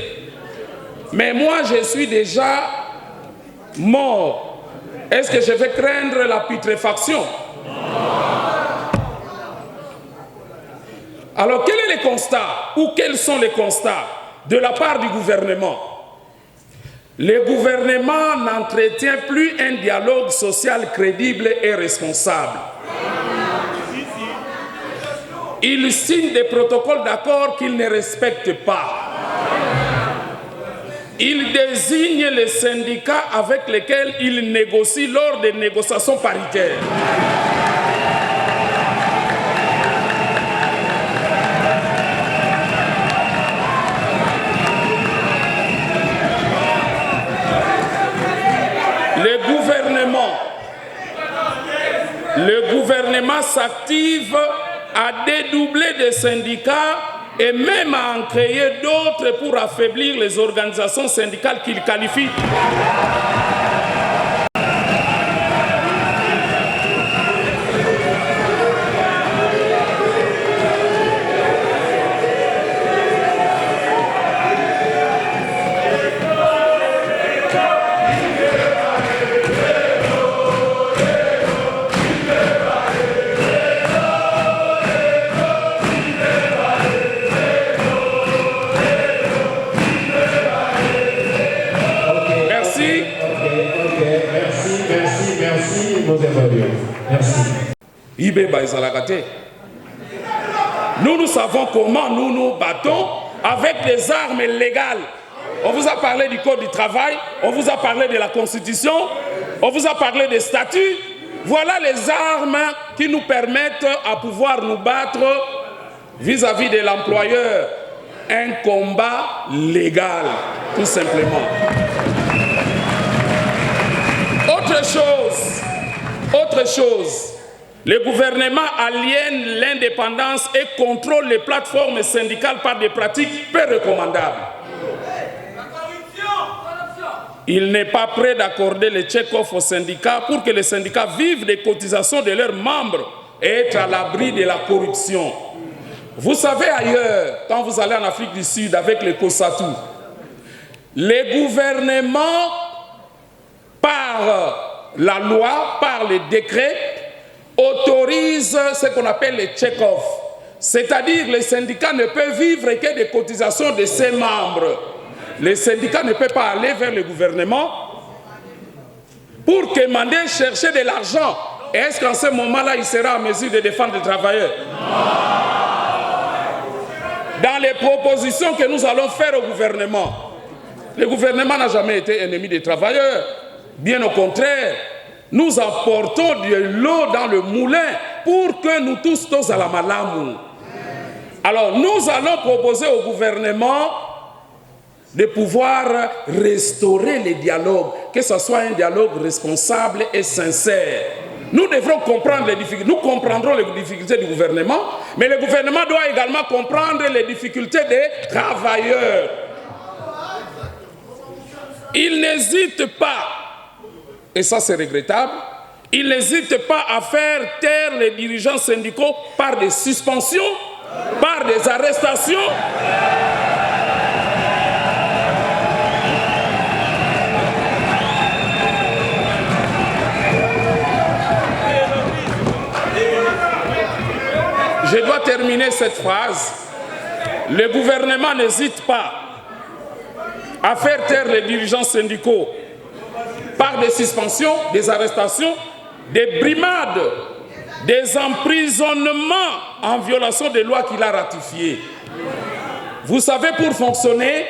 « Mais moi, je suis déjà mort. Est-ce que je vais craindre la putréfaction ?» Alors, quel est le constat ou quels sont les constats de la part du gouvernement? Le gouvernement n'entretient plus un dialogue social crédible et responsable. Il signe des protocoles d'accord qu'il ne respecte pas. Il désigne les syndicats avec lesquels il négocie lors des négociations paritaires. Le gouvernement s'active à dédoubler des syndicats et même à en créer d'autres pour affaiblir les organisations syndicales qu'il qualifie. Nous savons comment nous nous battons avec les armes légales. On vous a parlé du Code du travail, on vous a parlé de la Constitution, on vous a parlé des statuts. Voilà les armes qui nous permettent à pouvoir nous battre vis-à-vis de l'employeur. Un combat légal, tout simplement. Autre chose, le gouvernement aliène l'indépendance et contrôle les plateformes syndicales par des pratiques peu recommandables. Il n'est pas prêt d'accorder le check-off aux syndicats pour que les syndicats vivent des cotisations de leurs membres et être à l'abri de la corruption. Vous savez ailleurs, quand vous allez en Afrique du Sud avec les COSATU, les gouvernements, par la loi, par les décrets, autorisent ce qu'on appelle les check-off. C'est-à-dire que les syndicats ne peuvent vivre que des cotisations de ses membres. Les syndicats ne peuvent pas aller vers le gouvernement pour demander, chercher de l'argent. Est-ce qu'en ce moment-là, il sera en mesure de défendre les travailleurs? Dans les propositions que nous allons faire au gouvernement, le gouvernement n'a jamais été ennemi des travailleurs. Bien au contraire, nous apportons de l'eau dans le moulin pour que nous tous à la malamu. Alors, nous allons proposer au gouvernement de pouvoir restaurer les dialogues, que ce soit un dialogue responsable et sincère. Nous devrons comprendre les difficultés, nous comprendrons les difficultés du gouvernement, mais le gouvernement doit également comprendre les difficultés des travailleurs. Il n'hésite pas, et ça c'est regrettable, il n'hésite pas à faire taire les dirigeants syndicaux par des suspensions, par des arrestations. Je dois terminer cette phrase. Le gouvernement n'hésite pas à faire taire les dirigeants syndicaux par des suspensions, des arrestations, des brimades, des emprisonnements en violation des lois qu'il a ratifiées. Vous savez, pour fonctionner,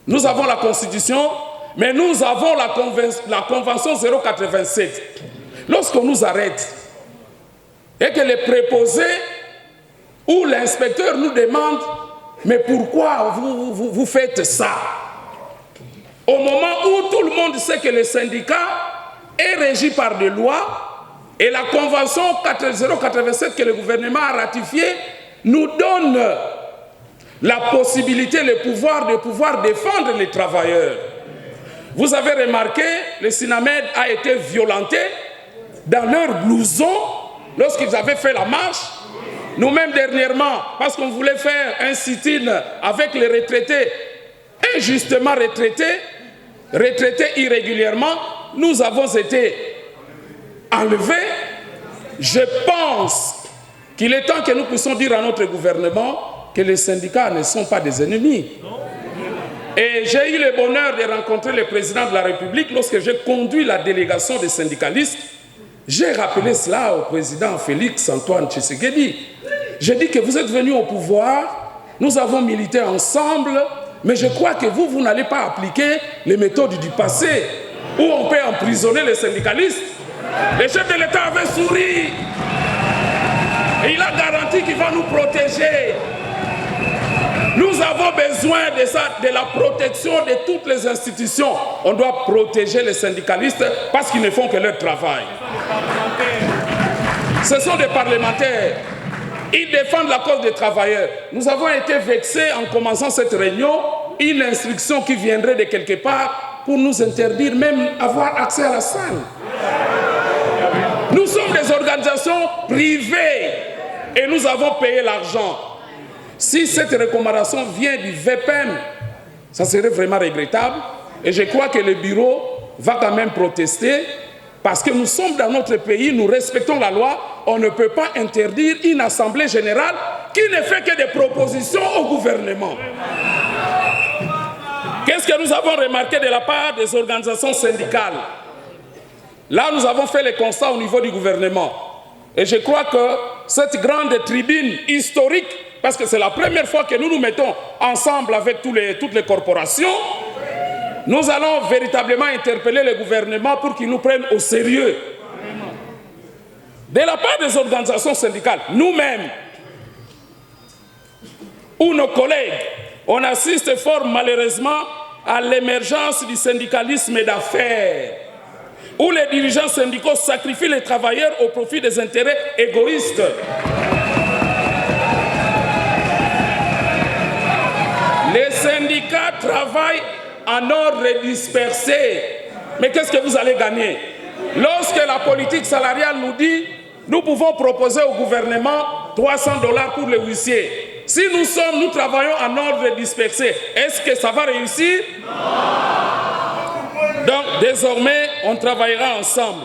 nous avons la Constitution, mais nous avons la Convention 087. Lorsqu'on nous arrête et que les préposés ou l'inspecteur nous demande « Mais pourquoi vous faites ça ?» Au moment où tout le monde sait que le syndicat est régi par des lois et la Convention 087 que le gouvernement a ratifiée nous donne la possibilité, le pouvoir de pouvoir défendre les travailleurs. Vous avez remarqué, le SINAMED a été violenté dans leur blouson lorsqu'ils avaient fait la marche. Nous-mêmes dernièrement, parce qu'on voulait faire un sit-in avec les retraités, injustement retraités irrégulièrement, nous avons été enlevés. Je pense qu'il est temps que nous puissions dire à notre gouvernement que les syndicats ne sont pas des ennemis. Et j'ai eu le bonheur de rencontrer le président de la République lorsque j'ai conduit la délégation des syndicalistes. J'ai rappelé cela au président Félix Antoine Tshisekedi. J'ai dit que vous êtes venus au pouvoir, nous avons milité ensemble, mais je crois que vous n'allez pas appliquer les méthodes du passé, où on peut emprisonner les syndicalistes. Le chef de l'État avait souri. Et il a garanti qu'il va nous protéger. Nous avons besoin de ça, de la protection de toutes les institutions. On doit protéger les syndicalistes parce qu'ils ne font que leur travail. Ce sont des parlementaires. Ils défendent la cause des travailleurs. Nous avons été vexés en commençant cette réunion, une instruction qui viendrait de quelque part pour nous interdire même avoir accès à la salle. Nous sommes des organisations privées et nous avons payé l'argent. Si cette recommandation vient du VPM, ça serait vraiment regrettable. Et je crois que le bureau va quand même protester parce que nous sommes dans notre pays, nous respectons la loi. On ne peut pas interdire une assemblée générale qui ne fait que des propositions au gouvernement. Qu'est-ce que nous avons remarqué de la part des organisations syndicales? Là, nous avons fait les constats au niveau du gouvernement. Et je crois que cette grande tribune historique, parce que c'est la première fois que nous nous mettons ensemble avec toutes les corporations, nous allons véritablement interpeller le gouvernement pour qu'il nous prenne au sérieux. De la part des organisations syndicales, nous-mêmes, ou nos collègues, on assiste fort malheureusement à l'émergence du syndicalisme d'affaires, où les dirigeants syndicaux sacrifient les travailleurs au profit des intérêts égoïstes. Les syndicats travaillent en ordre dispersé. Mais qu'est-ce que vous allez gagner? Lorsque la politique salariale nous dit nous pouvons proposer au gouvernement $300 pour les huissiers. Si nous travaillons en ordre dispersé, est-ce que ça va réussir? Non. Donc désormais, on travaillera ensemble.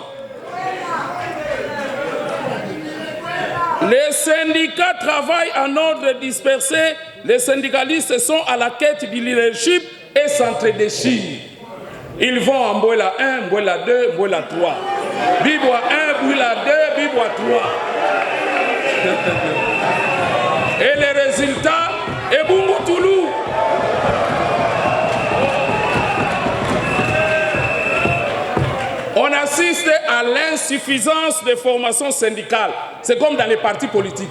Les syndicats travaillent en ordre dispersé. Les syndicalistes sont à la quête du leadership et s'entre-déchirent. Ils vont en Mbouela 1, Mbouela 2, Mbouela 3. Biboua 1, Mbouela 2, Biboua 3. Et les résultats, Ebungu Toulou. On assiste à l'insuffisance des formations syndicales. C'est comme dans les partis politiques.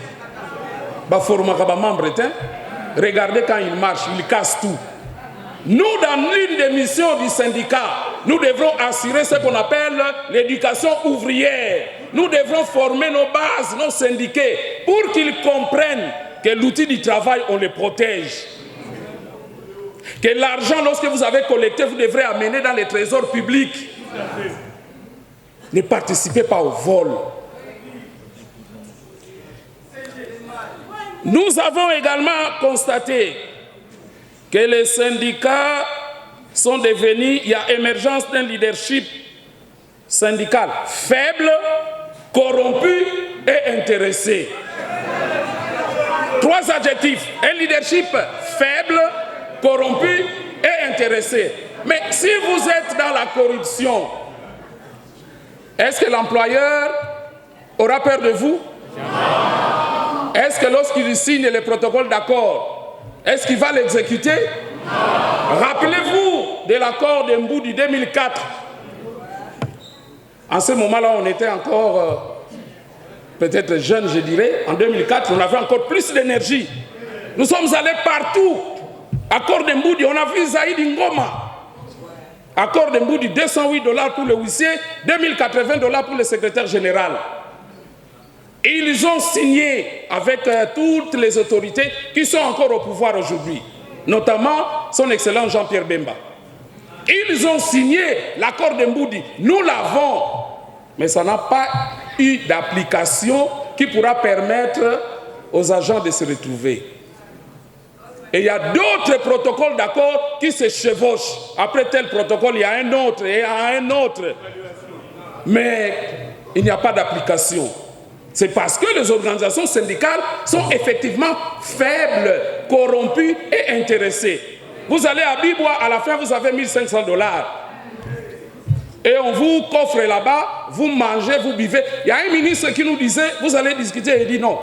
Regardez quand ils marchent, ils cassent tout. Nous, dans l'une des missions du syndicat, nous devrons assurer ce qu'on appelle l'éducation ouvrière. Nous devrons former nos bases, nos syndiqués, pour qu'ils comprennent que l'outil du travail, on les protège. Que l'argent, lorsque vous avez collecté, vous devrez amener dans les trésors publics. Ne participez pas au vol. Nous avons également constaté que les syndicats sont devenus, il y a émergence d'un leadership syndical faible, corrompu et intéressé. 3 adjectifs, un leadership faible, corrompu et intéressé. Mais si vous êtes dans la corruption, est-ce que l'employeur aura peur de vous? Est-ce que lorsqu'il signe les protocoles d'accord, est-ce qu'il va l'exécuter? Rappelez-vous de l'accord de Mboudi 2004. En ce moment-là, on était encore peut-être jeunes, je dirais. En 2004, on avait encore plus d'énergie. Nous sommes allés partout. Accord de Mboudi, on a vu Zaïd Ngoma. Accord de Mboudi, $208 pour le huissier, $2080 pour le secrétaire général. Et ils ont signé avec toutes les autorités qui sont encore au pouvoir aujourd'hui, notamment son Excellence Jean-Pierre Bemba. Ils ont signé l'accord de Mboudi. Nous l'avons, mais ça n'a pas eu d'application qui pourra permettre aux agents de se retrouver. Et il y a d'autres protocoles d'accord qui se chevauchent. Après tel protocole, il y a un autre et un autre. Mais il n'y a pas d'application. C'est parce que les organisations syndicales sont effectivement faibles, corrompues et intéressées. Vous allez à Biboua, à la fin, vous avez $1500. Et on vous coffre là-bas, vous mangez, vous buvez. Il y a un ministre qui nous disait, vous allez discuter, il dit non,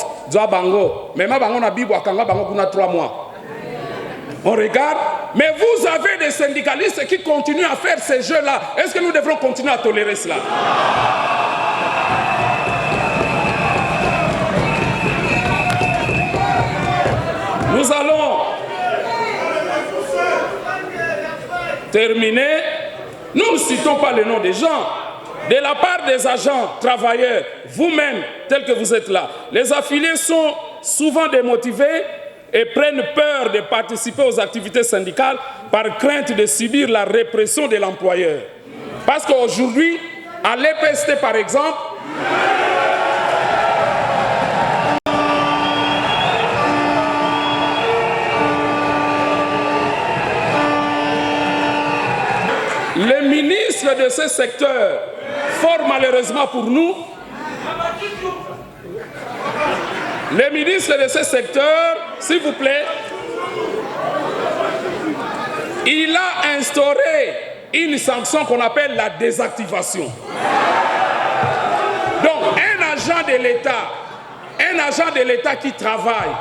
Bango, mais ma Bango na Biboua, Kanga Bango, on a 3 mois. On regarde, mais vous avez des syndicalistes qui continuent à faire ces jeux-là. Est-ce que nous devrons continuer à tolérer cela? Nous allons terminer. Nous ne citons pas le nom des gens. De la part des agents, travailleurs, vous-même, tels que vous êtes là, les affiliés sont souvent démotivés et prennent peur de participer aux activités syndicales par crainte de subir la répression de l'employeur. Parce qu'aujourd'hui, à l'EPST par exemple, les ministres de ce secteur, fort malheureusement pour nous, les ministres de ce secteur, s'il vous plaît, il a instauré une sanction qu'on appelle la désactivation. Donc, un agent de l'État qui travaille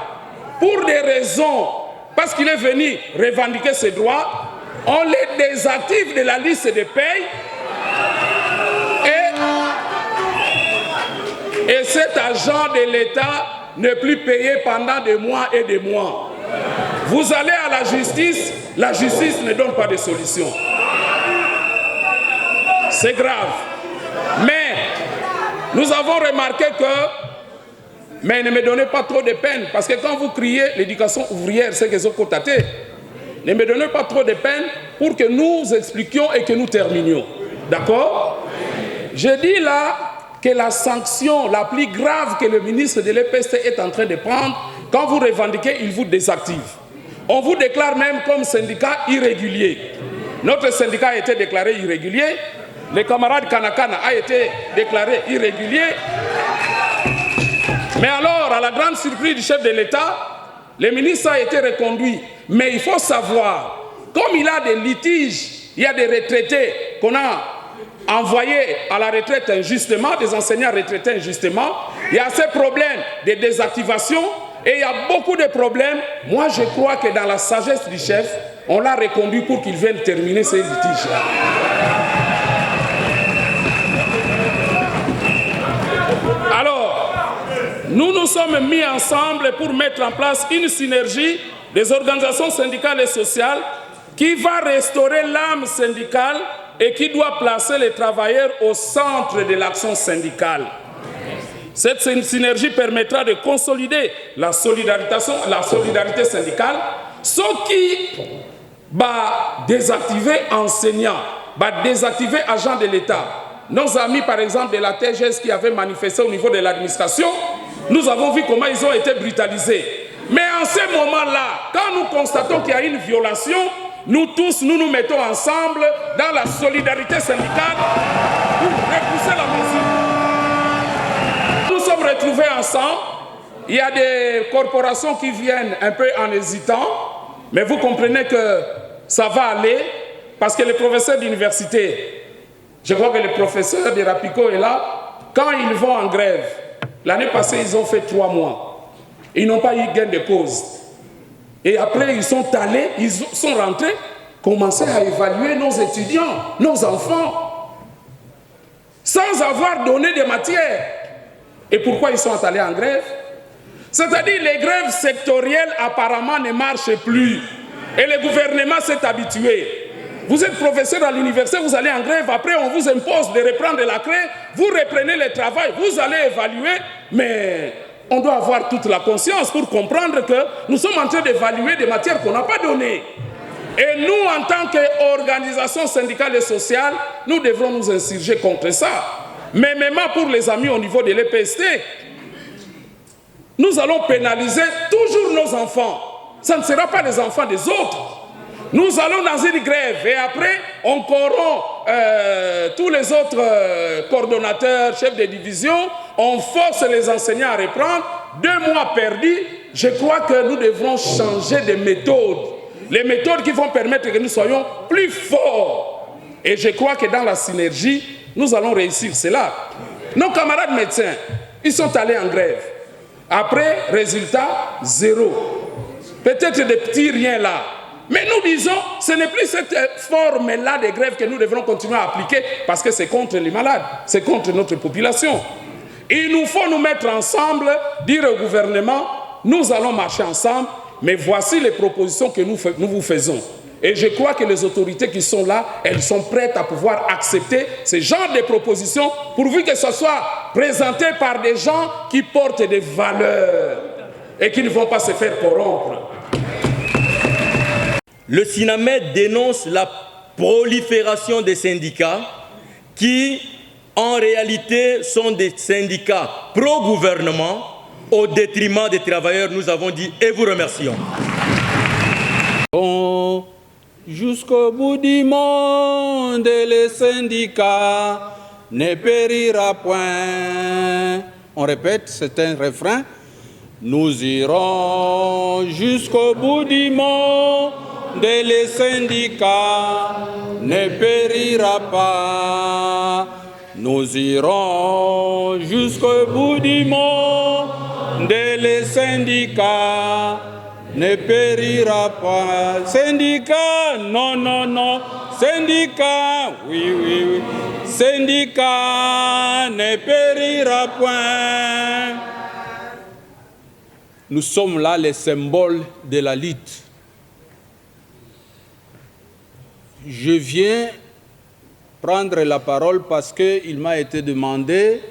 pour des raisons, parce qu'il est venu revendiquer ses droits, on les désactive de la liste des payes et cet agent de l'État n'est plus payé pendant des mois et des mois. Vous allez à la justice ne donne pas de solution. C'est grave. Mais nous avons remarqué que, mais ne me donnez pas trop de peine, parce que quand vous criez l'éducation ouvrière, c'est qu'ils ont constaté. Ne me donnez pas trop de peine pour que nous expliquions et que nous terminions. D'accord? Je dis là que la sanction la plus grave que le ministre de l'EPST est en train de prendre, quand vous revendiquez, il vous désactive. On vous déclare même comme syndicat irrégulier. Notre syndicat a été déclaré irrégulier. Le camarade Kanakana a été déclaré irrégulier. Mais alors, à la grande surprise du chef de l'État, le ministre a été reconduit. Mais il faut savoir, comme il a des litiges, il y a des retraités qu'on a envoyés à la retraite injustement, des enseignants retraités injustement, il y a ces problèmes de désactivation et il y a beaucoup de problèmes. Moi, je crois que dans la sagesse du chef, on l'a reconduit pour qu'il vienne terminer ces litiges-là. Alors, nous nous sommes mis ensemble pour mettre en place une synergie des organisations syndicales et sociales qui va restaurer l'âme syndicale et qui doit placer les travailleurs au centre de l'action syndicale. Cette synergie permettra de consolider la solidarité syndicale, ce qui va désactiver enseignants, va désactiver agents de l'État. Nos amis, par exemple, de la TGS qui avaient manifesté au niveau de l'administration, nous avons vu comment ils ont été brutalisés. Mais en ce moment-là, quand nous constatons qu'il y a une violation, nous tous, nous nous mettons ensemble dans la solidarité syndicale pour repousser la mesure. Nous sommes retrouvés ensemble. Il y a des corporations qui viennent un peu en hésitant, mais vous comprenez que ça va aller parce que les professeurs d'université, je crois que le professeur de Rapico est là, quand ils vont en grève, l'année passée, ils ont fait 3 mois. Ils n'ont pas eu gain de cause. Et après, ils sont allés, ils sont rentrés, commencer à évaluer nos étudiants, nos enfants, sans avoir donné de matière. Et pourquoi ils sont allés en grève? C'est-à-dire les grèves sectorielles apparemment ne marchent plus. Et le gouvernement s'est habitué. Vous êtes professeur à l'université, vous allez en grève, après on vous impose de reprendre la clé, vous reprenez le travail, vous allez évaluer, mais on doit avoir toute la conscience pour comprendre que nous sommes en train d'évaluer des matières qu'on n'a pas données. Et nous, en tant qu'organisation syndicale et sociale, nous devrons nous insurger contre ça. Mais même pour les amis au niveau de l'EPST, nous allons pénaliser toujours nos enfants. Ça ne sera pas les enfants des autres. Nous allons dans une grève et après, on corrompt tous les autres coordonnateurs, chefs de division, on force les enseignants à reprendre. 2 mois perdus, je crois que nous devrons changer de méthode. Les méthodes qui vont permettre que nous soyons plus forts. Et je crois que dans la synergie, nous allons réussir cela. Nos camarades médecins, ils sont allés en grève. Après, résultat, 0. Peut-être des petits riens là. Mais nous disons, ce n'est plus cette forme-là de grève que nous devrons continuer à appliquer parce que c'est contre les malades, c'est contre notre population. Il nous faut nous mettre ensemble, dire au gouvernement, nous allons marcher ensemble, mais voici les propositions que nous vous faisons. Et je crois que les autorités qui sont là, elles sont prêtes à pouvoir accepter ce genre de propositions pourvu que ce soit présenté par des gens qui portent des valeurs et qui ne vont pas se faire corrompre. Le SINAMED dénonce la prolifération des syndicats qui, en réalité, sont des syndicats pro-gouvernement au détriment des travailleurs, nous avons dit, et vous remercions. Jusqu'au bout du monde, les syndicats ne périra point. On répète, c'est un refrain. Nous irons jusqu'au bout du monde, les syndicats ne périra pas. Nous irons jusqu'au bout du monde et les syndicats ne périra pas. Syndicat, non, non, non. Syndicat, oui, oui, oui. Syndicat ne périra point. Nous sommes là les symboles de la lutte. Je viens prendre la parole parce qu'il m'a été demandé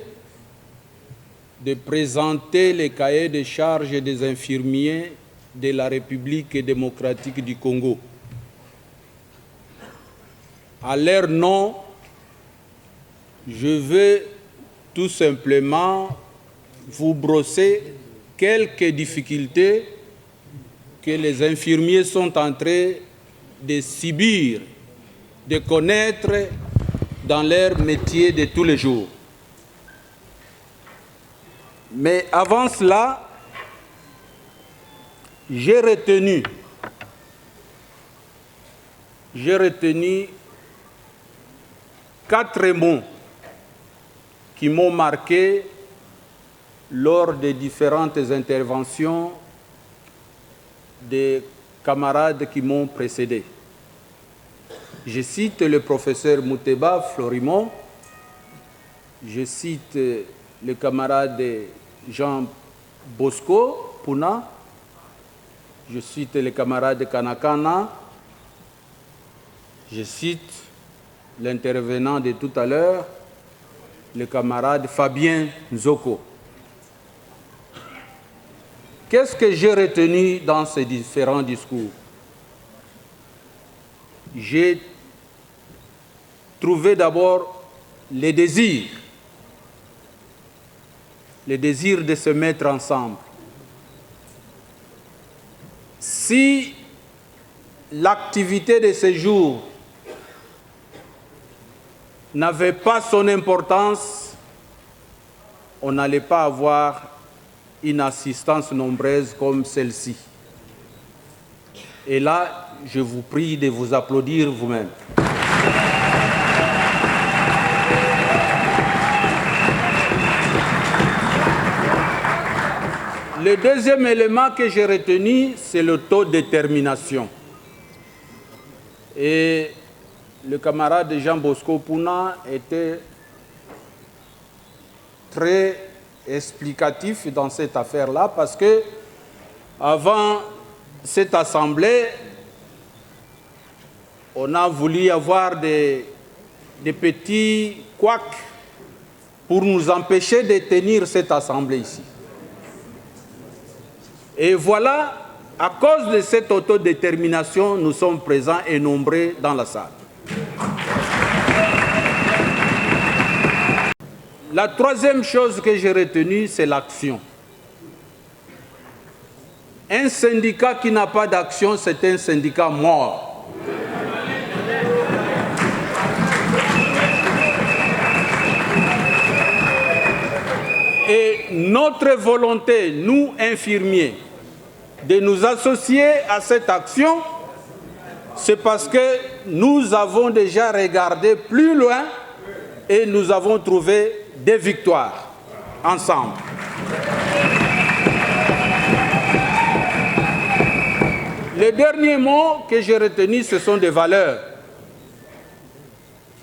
de présenter les cahiers de charges des infirmiers de la République démocratique du Congo. À leur nom, je veux tout simplement vous brosser quelques difficultés que les infirmiers sont en train de subir, de connaître dans leur métier de tous les jours. Mais avant cela, j'ai retenu 4 mots qui m'ont marqué lors des différentes interventions des camarades qui m'ont précédé. Je cite le professeur Mouteba Florimont, je cite le camarade Jean Bosco Puna, je cite le camarade Kanakana, je cite l'intervenant de tout à l'heure, le camarade Fabien Nzoko. Qu'est-ce que j'ai retenu dans ces différents discours? J'ai trouvé d'abord le désir de se mettre ensemble. Si l'activité de ce jour n'avait pas son importance, on n'allait pas avoir une assistance nombreuse comme celle-ci. Et là, je vous prie de vous applaudir vous-même. Le deuxième élément que j'ai retenu, c'est le taux de détermination. Et le camarade Jean Bosco Puna était très explicatif dans cette affaire-là parce que avant cette assemblée, on a voulu avoir des petits couacs pour nous empêcher de tenir cette assemblée ici. Et voilà, à cause de cette autodétermination, nous sommes présents et nombreux dans la salle. La troisième chose que j'ai retenue, c'est l'action. Un syndicat qui n'a pas d'action, c'est un syndicat mort. Et notre volonté, nous infirmiers, de nous associer à cette action, c'est parce que nous avons déjà regardé plus loin et nous avons trouvé des victoires ensemble. Les derniers mots que j'ai retenus, ce sont des valeurs.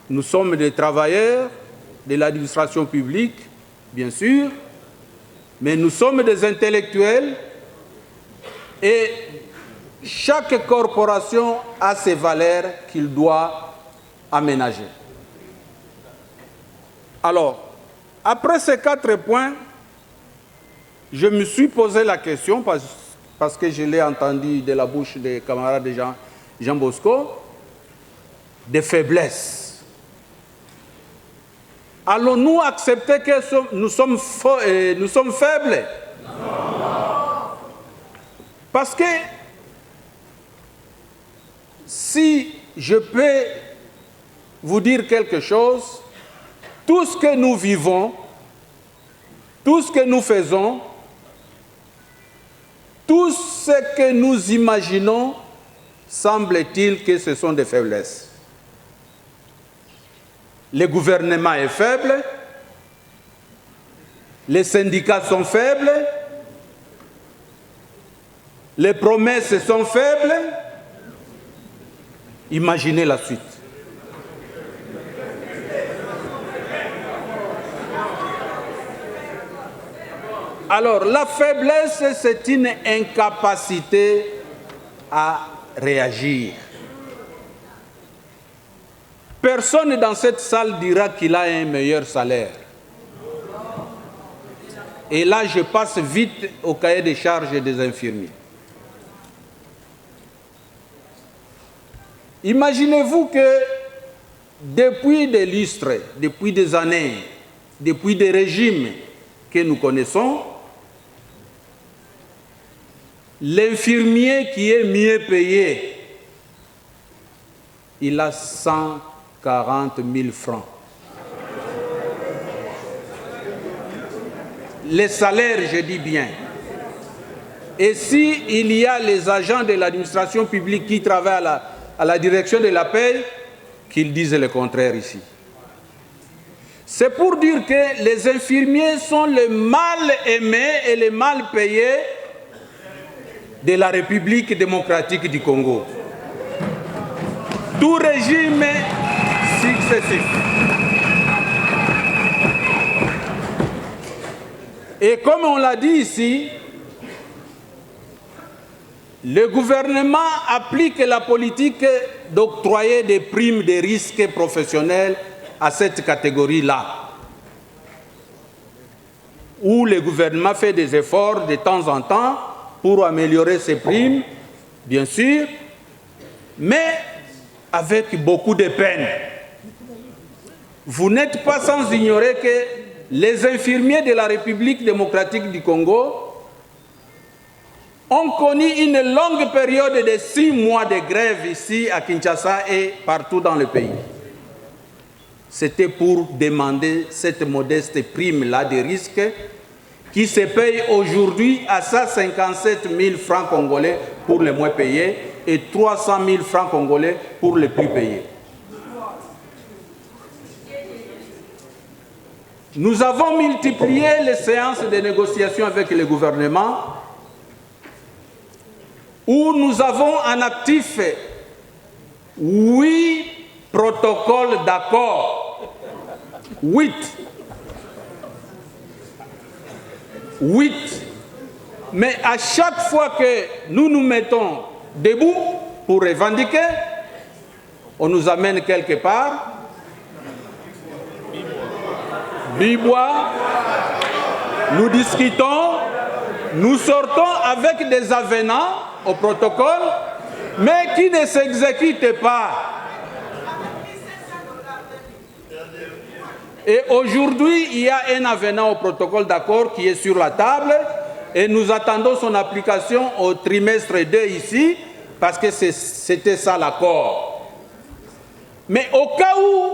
Nous sommes des travailleurs de l'administration publique, bien sûr, mais nous sommes des intellectuels et chaque corporation a ses valeurs qu'il doit aménager. Alors, après ces 4 points, je me suis posé la question, parce que je l'ai entendu de la bouche des camarades de Jean Bosco, des faiblesses. Allons-nous accepter que nous sommes faibles? Parce que si je peux vous dire quelque chose, tout ce que nous vivons, tout ce que nous faisons, tout ce que nous imaginons, semble-t-il que ce sont des faiblesses. le gouvernement est faible, les syndicats sont faibles, les promesses sont faibles. Imaginez la suite. Alors, la faiblesse, c'est une incapacité à réagir. Personne dans cette salle dira qu'il a un meilleur salaire. Et là, je passe vite au cahier des charges des infirmiers. Imaginez-vous que depuis des lustres, depuis des années, depuis des régimes que nous connaissons, l'infirmier qui est mieux payé, il a 140 000 francs. Les salaires, je dis bien. Et s'il y a les agents de l'administration publique qui travaillent à la direction de la paie, qu'ils disent le contraire ici. C'est pour dire que les infirmiers sont les mal aimés et les mal payés de la République démocratique du Congo. Tout régime successif. Et comme on l'a dit ici, le gouvernement applique la politique d'octroyer des primes de risques professionnels à cette catégorie-là, où le gouvernement fait des efforts de temps en temps pour améliorer ces primes, bien sûr, mais avec beaucoup de peine. Vous n'êtes pas sans ignorer que les infirmiers de la République démocratique du Congo ont connu une longue période de 6 mois de grève ici à Kinshasa et partout dans le pays. C'était pour demander cette modeste prime-là de risque qui se paye aujourd'hui à 157 000 francs congolais pour les moins payés et 300 000 francs congolais pour les plus payés. Nous avons multiplié les séances de négociation avec le gouvernement où nous avons en actif 8 protocoles d'accord. 8. Mais à chaque fois que nous nous mettons debout pour revendiquer, on nous amène quelque part. Bibois, nous discutons, nous sortons avec des avenants au protocole, mais qui ne s'exécutent pas. Et aujourd'hui, il y a un avenant au protocole d'accord qui est sur la table et nous attendons son application au trimestre 2 ici, parce que c'était ça l'accord. Mais au cas où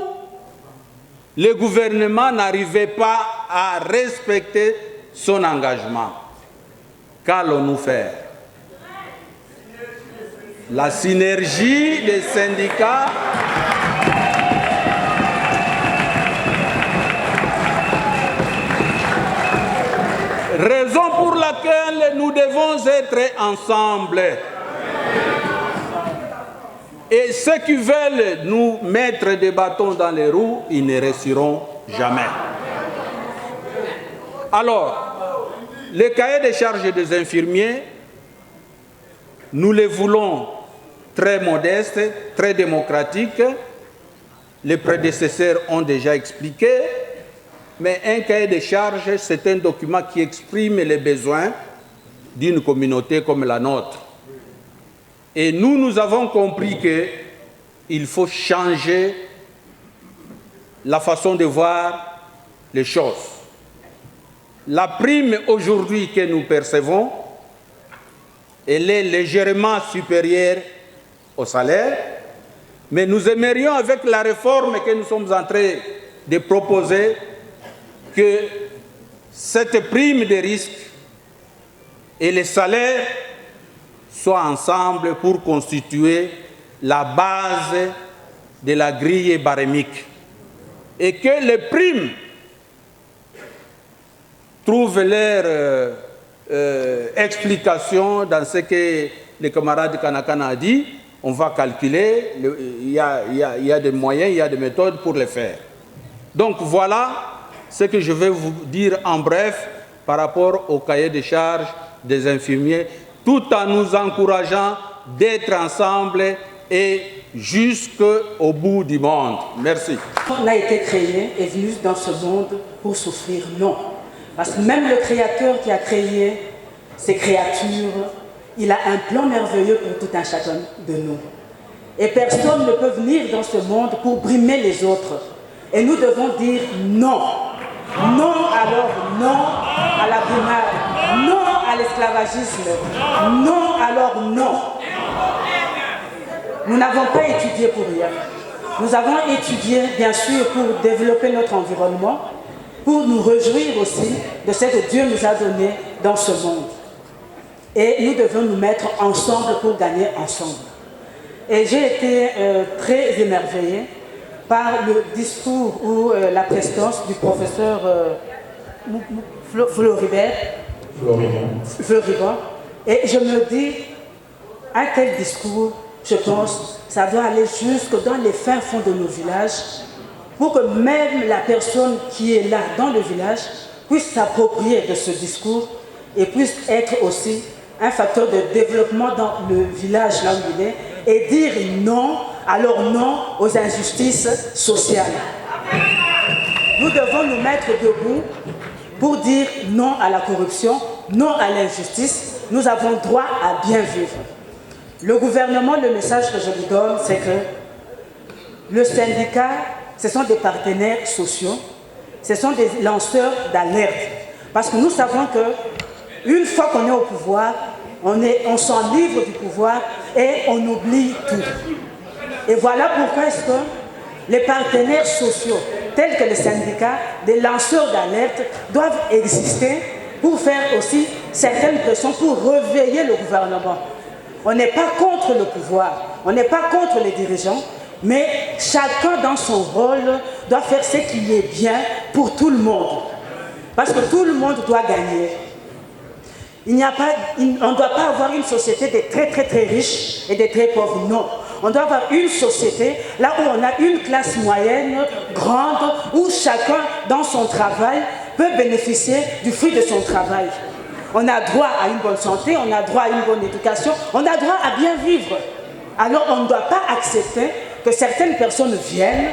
le gouvernement n'arrivait pas à respecter son engagement, qu'allons-nous faire? La synergie des syndicats raison pour laquelle nous devons être ensemble. Et ceux qui veulent nous mettre des bâtons dans les roues, ils ne réussiront jamais. Alors, le cahier des charges des infirmiers, nous les voulons très modestes, très démocratiques. Les prédécesseurs ont déjà expliqué. Mais un cahier de charges, c'est un document qui exprime les besoins d'une communauté comme la nôtre. Et nous avons compris qu'il faut changer la façon de voir les choses. La prime aujourd'hui que nous percevons, elle est légèrement supérieure au salaire, mais nous aimerions, avec la réforme que nous sommes en train de proposer, que cette prime de risque et les salaires soient ensemble pour constituer la base de la grille barémique. et que les primes trouvent leur explication dans ce que le camarade Kanakana a dit, on va calculer, il y a des moyens, il y a des méthodes pour les faire. Donc voilà ce que je vais vous dire en bref par rapport au cahier de charges des infirmiers, tout en nous encourageant d'être ensemble et jusqu'au bout du monde. Merci. On a été créé et venu dans ce monde pour souffrir, non. Parce que même le Créateur qui a créé ces créatures, il a un plan merveilleux pour tout un chacun de nous. Et personne ne peut venir dans ce monde pour brimer les autres. Et nous devons dire non. Non alors non à la brimade, non à l'esclavagisme, non alors non. Nous n'avons pas étudié pour rien. Nous avons étudié, bien sûr, pour développer notre environnement, pour nous réjouir aussi de ce que Dieu nous a donné dans ce monde. Et nous devons nous mettre ensemble pour gagner ensemble. Et j'ai été très émerveillée par le discours ou la prestance du professeur Floribert. Et je me dis, un tel discours, je pense, ça doit aller jusque dans les fins fonds de nos villages, pour que même la personne qui est là dans le village puisse s'approprier de ce discours et puisse être aussi un facteur de développement dans le village là où il est et dire non, alors non aux injustices sociales. Nous devons nous mettre debout pour dire non à la corruption, non à l'injustice. Nous avons droit à bien vivre. Le gouvernement, le message que je lui donne, c'est que le syndicat, ce sont des partenaires sociaux, ce sont des lanceurs d'alerte. Parce que nous savons que une fois qu'on est au pouvoir, on s'enlivre du pouvoir et on oublie tout. Et voilà pourquoi est-ce que les partenaires sociaux, tels que les syndicats, des lanceurs d'alerte, doivent exister pour faire aussi certaines pressions, pour réveiller le gouvernement. On n'est pas contre le pouvoir, on n'est pas contre les dirigeants, mais chacun dans son rôle doit faire ce qui est bien pour tout le monde. Parce que tout le monde doit gagner. On ne doit pas avoir une société des très riches et des très pauvres, non. On doit avoir une société là où on a une classe moyenne, grande, où chacun dans son travail peut bénéficier du fruit de son travail. On a droit à une bonne santé, on a droit à une bonne éducation, on a droit à bien vivre. Alors on ne doit pas accepter que certaines personnes viennent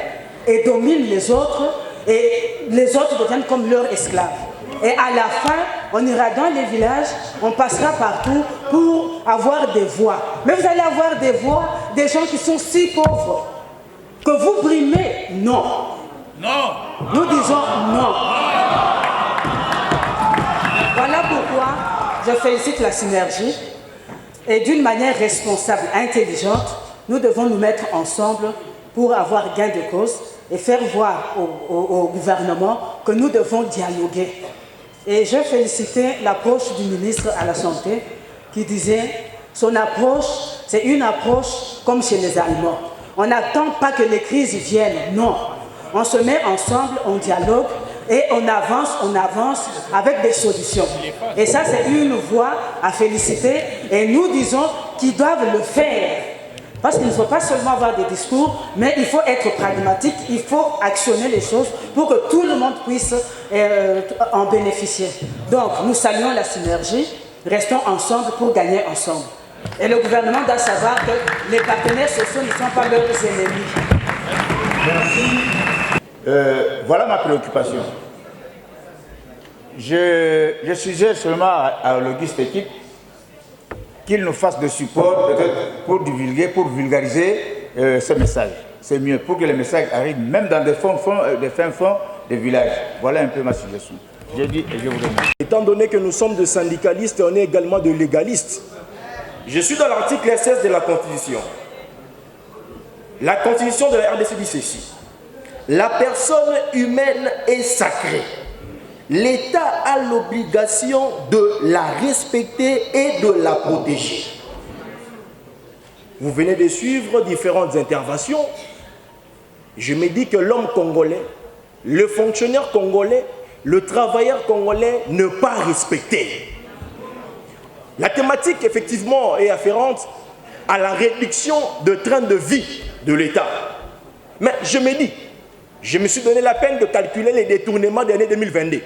et dominent les autres et les autres deviennent comme leurs esclaves. Et à la fin, on ira dans les villages, on passera partout pour avoir des voix. Mais vous allez avoir des voix des gens qui sont si pauvres que vous brimez. Non. Non. Nous disons non. Voilà pourquoi je félicite la synergie et d'une manière responsable, intelligente, nous devons nous mettre ensemble pour avoir gain de cause et faire voir au gouvernement que nous devons dialoguer. Et je félicitais l'approche du ministre à la Santé qui disait son approche, c'est une approche comme chez les Allemands. On n'attend pas que les crises viennent, non. On se met ensemble, on dialogue et on avance avec des solutions. Et ça, c'est une voie à féliciter et nous disons qu'ils doivent le faire. Parce qu'il ne faut pas seulement avoir des discours, mais il faut être pragmatique, il faut actionner les choses pour que tout le monde puisse en bénéficier. Donc, nous saluons la synergie, restons ensemble pour gagner ensemble. Et le gouvernement doit savoir que les partenaires sociaux ne sont pas leurs ennemis. Merci. Voilà ma préoccupation. Je suggère seulement à l'Auguste équipe qu'il nous fasse de support pour divulguer, pour vulgariser ce message. C'est mieux, pour que le message arrive même dans des fins fonds des villages. Voilà un peu ma suggestion. J'ai dit et je vous remercie. Étant donné que nous sommes des syndicalistes, on est également des légalistes. Je suis dans l'article 16 de la Constitution. La Constitution de la RDC dit ceci. La personne humaine est sacrée. L'État a l'obligation de la respecter et de la protéger. Vous venez de suivre différentes interventions. Je me dis que l'homme congolais le fonctionnaire congolais, le travailleur congolais ne pas respecté. La thématique, effectivement, est afférente à la réduction de train de vie de l'État. Mais je me dis, je me suis donné la peine de calculer les détournements de l'année 2022.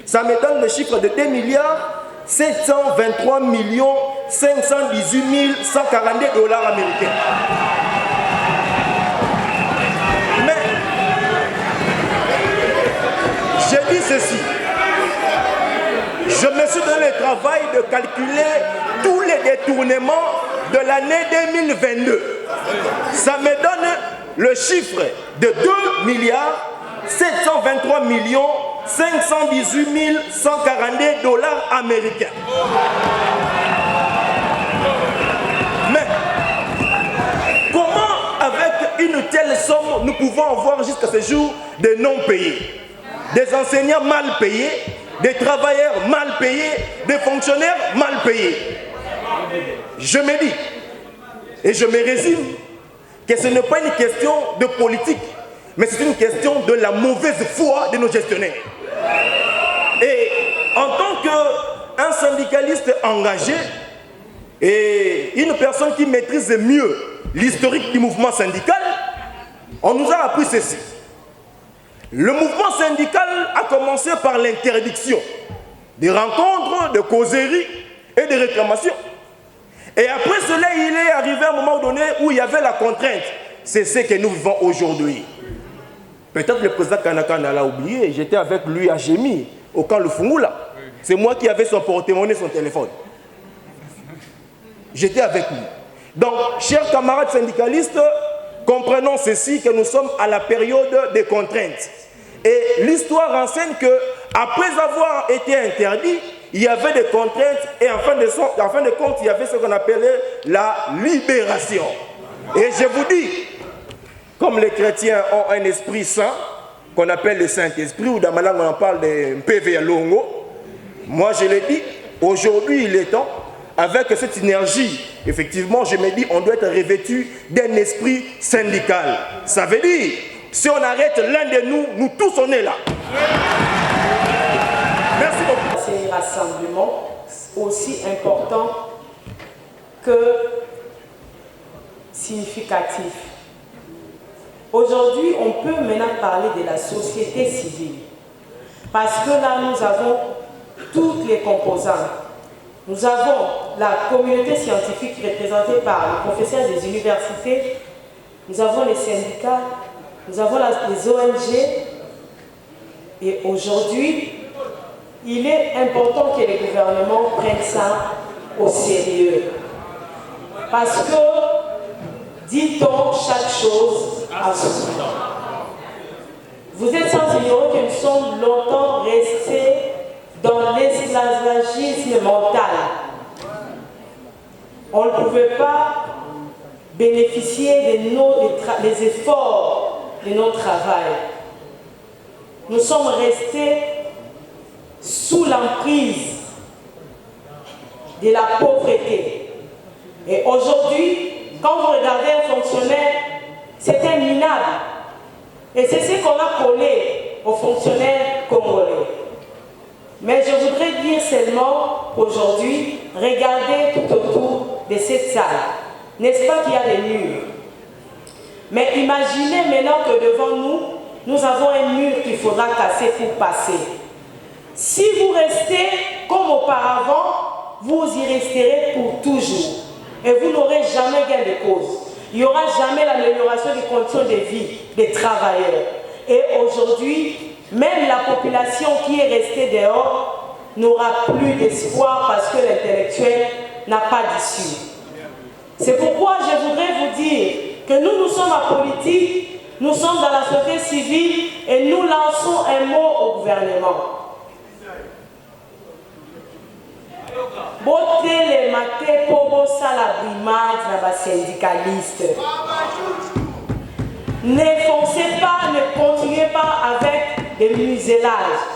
Ça me donne le chiffre de 2 milliards 723 518 142 dollars américains. Mais je dis ceci. Je me suis donné le travail de calculer tous les détournements de l'année 2022. Ça me donne le chiffre de 2 milliards 723 518 142 dollars américains. Mais comment, avec une telle somme, nous pouvons avoir jusqu'à ce jour des non-payés, des enseignants mal payés, des travailleurs mal payés, des fonctionnaires mal payés? Je me dis, et je me résigne, que ce n'est pas une question de politique, mais c'est une question de la mauvaise foi de nos gestionnaires. Et en tant qu'un syndicaliste engagé et une personne qui maîtrise mieux l'historique du mouvement syndical, on nous a appris ceci. Le mouvement syndical a commencé par l'interdiction des rencontres, de causeries et de réclamations. Et après cela, il est arrivé à un moment donné où il y avait la contrainte. C'est ce que nous vivons aujourd'hui. Peut-être le président Kanakana l'a oublié, j'étais avec lui à Gémi, au camp Le Fungula. C'est moi qui avais son porte-monnaie, son téléphone. J'étais avec lui. Donc, chers camarades syndicalistes, comprenons ceci, que nous sommes à la période des contraintes. Et l'histoire enseigne que, après avoir été interdit, il y avait des contraintes et en fin de compte, il y avait ce qu'on appelait la libération. Et je vous dis, comme les chrétiens ont un esprit saint, qu'on appelle le Saint-Esprit, ou dans ma langue on en parle de PV à Longo, moi je l'ai dit, aujourd'hui il est temps, avec cette énergie, effectivement je me dis, on doit être revêtu d'un esprit syndical. Ça veut dire, si on arrête l'un de nous, nous tous on est là. Merci beaucoup. Ces rassemblements aussi importants que significatifs. Aujourd'hui, on peut maintenant parler de la société civile. Parce que là, nous avons toutes les composantes. Nous avons la communauté scientifique représentée par les professeurs des universités. Nous avons les syndicats. Nous avons les ONG. Et aujourd'hui, il est important que les gouvernements prennent ça au sérieux. Parce que, dit-on, chaque chose a son temps. Vous êtes sans ignorer que nous sommes longtemps restés dans l'esclavagisme mental. On ne pouvait pas bénéficier des efforts de notre travail. Nous sommes restés sous l'emprise de la pauvreté. Et aujourd'hui, quand vous regardez un fonctionnaire, c'est un minable. Et c'est ce qu'on a collé aux fonctionnaires congolais. Mais je voudrais dire seulement qu'aujourd'hui, regardez tout autour de cette salle. N'est-ce pas qu'il y a des murs? Mais imaginez maintenant que devant nous, nous avons un mur qu'il faudra casser pour passer. Si vous restez comme auparavant, vous y resterez pour toujours. Et vous n'aurez jamais gain de cause. Il n'y aura jamais l'amélioration des conditions de vie des travailleurs. Et aujourd'hui, même la population qui est restée dehors n'aura plus d'espoir parce que l'intellectuel n'a pas d'issue. C'est pourquoi je voudrais vous dire que nous sommes en politique, nous sommes dans la société civile et nous lançons un mot au gouvernement. Botele mate pour la brimade dans syndicaliste. Ne foncez pas, ne continuez pas avec des musellages.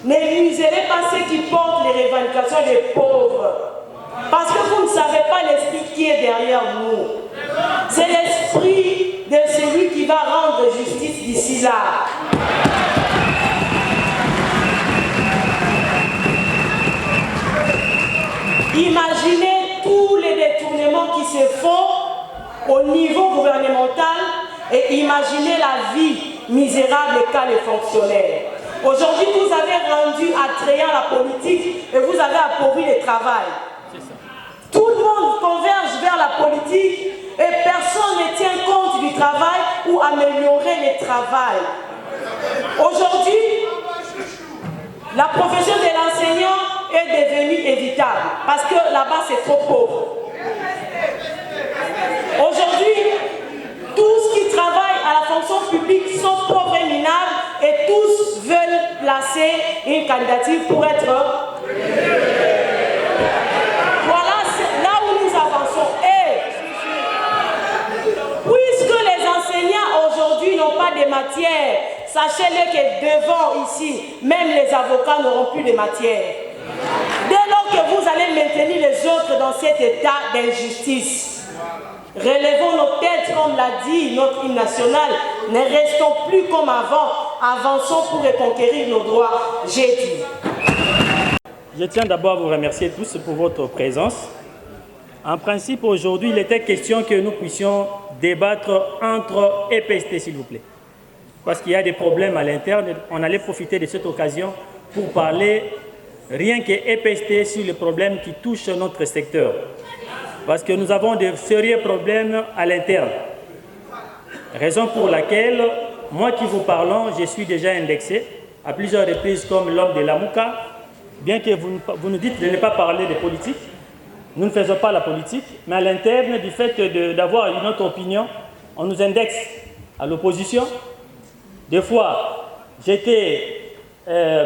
Ne muselez pas ceux qui portent les revendications des pauvres. Parce que vous ne savez pas l'esprit qui est derrière nous. C'est l'esprit de celui qui va rendre justice d'ici là. Imaginez tous les détournements qui se font au niveau gouvernemental et imaginez la vie misérable qu'a les fonctionnaires. Aujourd'hui, vous avez rendu attrayant la politique et vous avez appauvri le travail. Tout le monde converge vers la politique et personne ne tient compte du travail ou améliorer le travail. Aujourd'hui, la profession de l'enseignant est devenue évitable parce que là-bas c'est trop pauvre. Aujourd'hui, tous qui travaillent à la fonction publique sont pauvres et minables et tous veulent placer une candidature pour être... Voilà là où nous avançons. Et puisque les enseignants aujourd'hui n'ont pas de matière, sachez-le que devant ici, même les avocats n'auront plus de matière. Dès lors que vous allez maintenir les autres dans cet état d'injustice, relevons nos têtes, comme l'a dit notre hymne national, ne restons plus comme avant, avançons pour reconquérir nos droits. J'ai dit. Je tiens d'abord à vous remercier tous pour votre présence. En principe, aujourd'hui, il était question que nous puissions débattre entre EPST, s'il vous plaît. Parce qu'il y a des problèmes à l'interne, on allait profiter de cette occasion pour parler rien que EPST sur les problèmes qui touchent notre secteur. Parce que nous avons de sérieux problèmes à l'interne. Raison pour laquelle, moi qui vous parlons, je suis déjà indexé à plusieurs reprises comme l'homme de la Mouka. Bien que vous nous dites de ne pas parler de politique, nous ne faisons pas la politique, mais à l'interne, du fait d'avoir une autre opinion, on nous indexe à l'opposition. Des fois, j'étais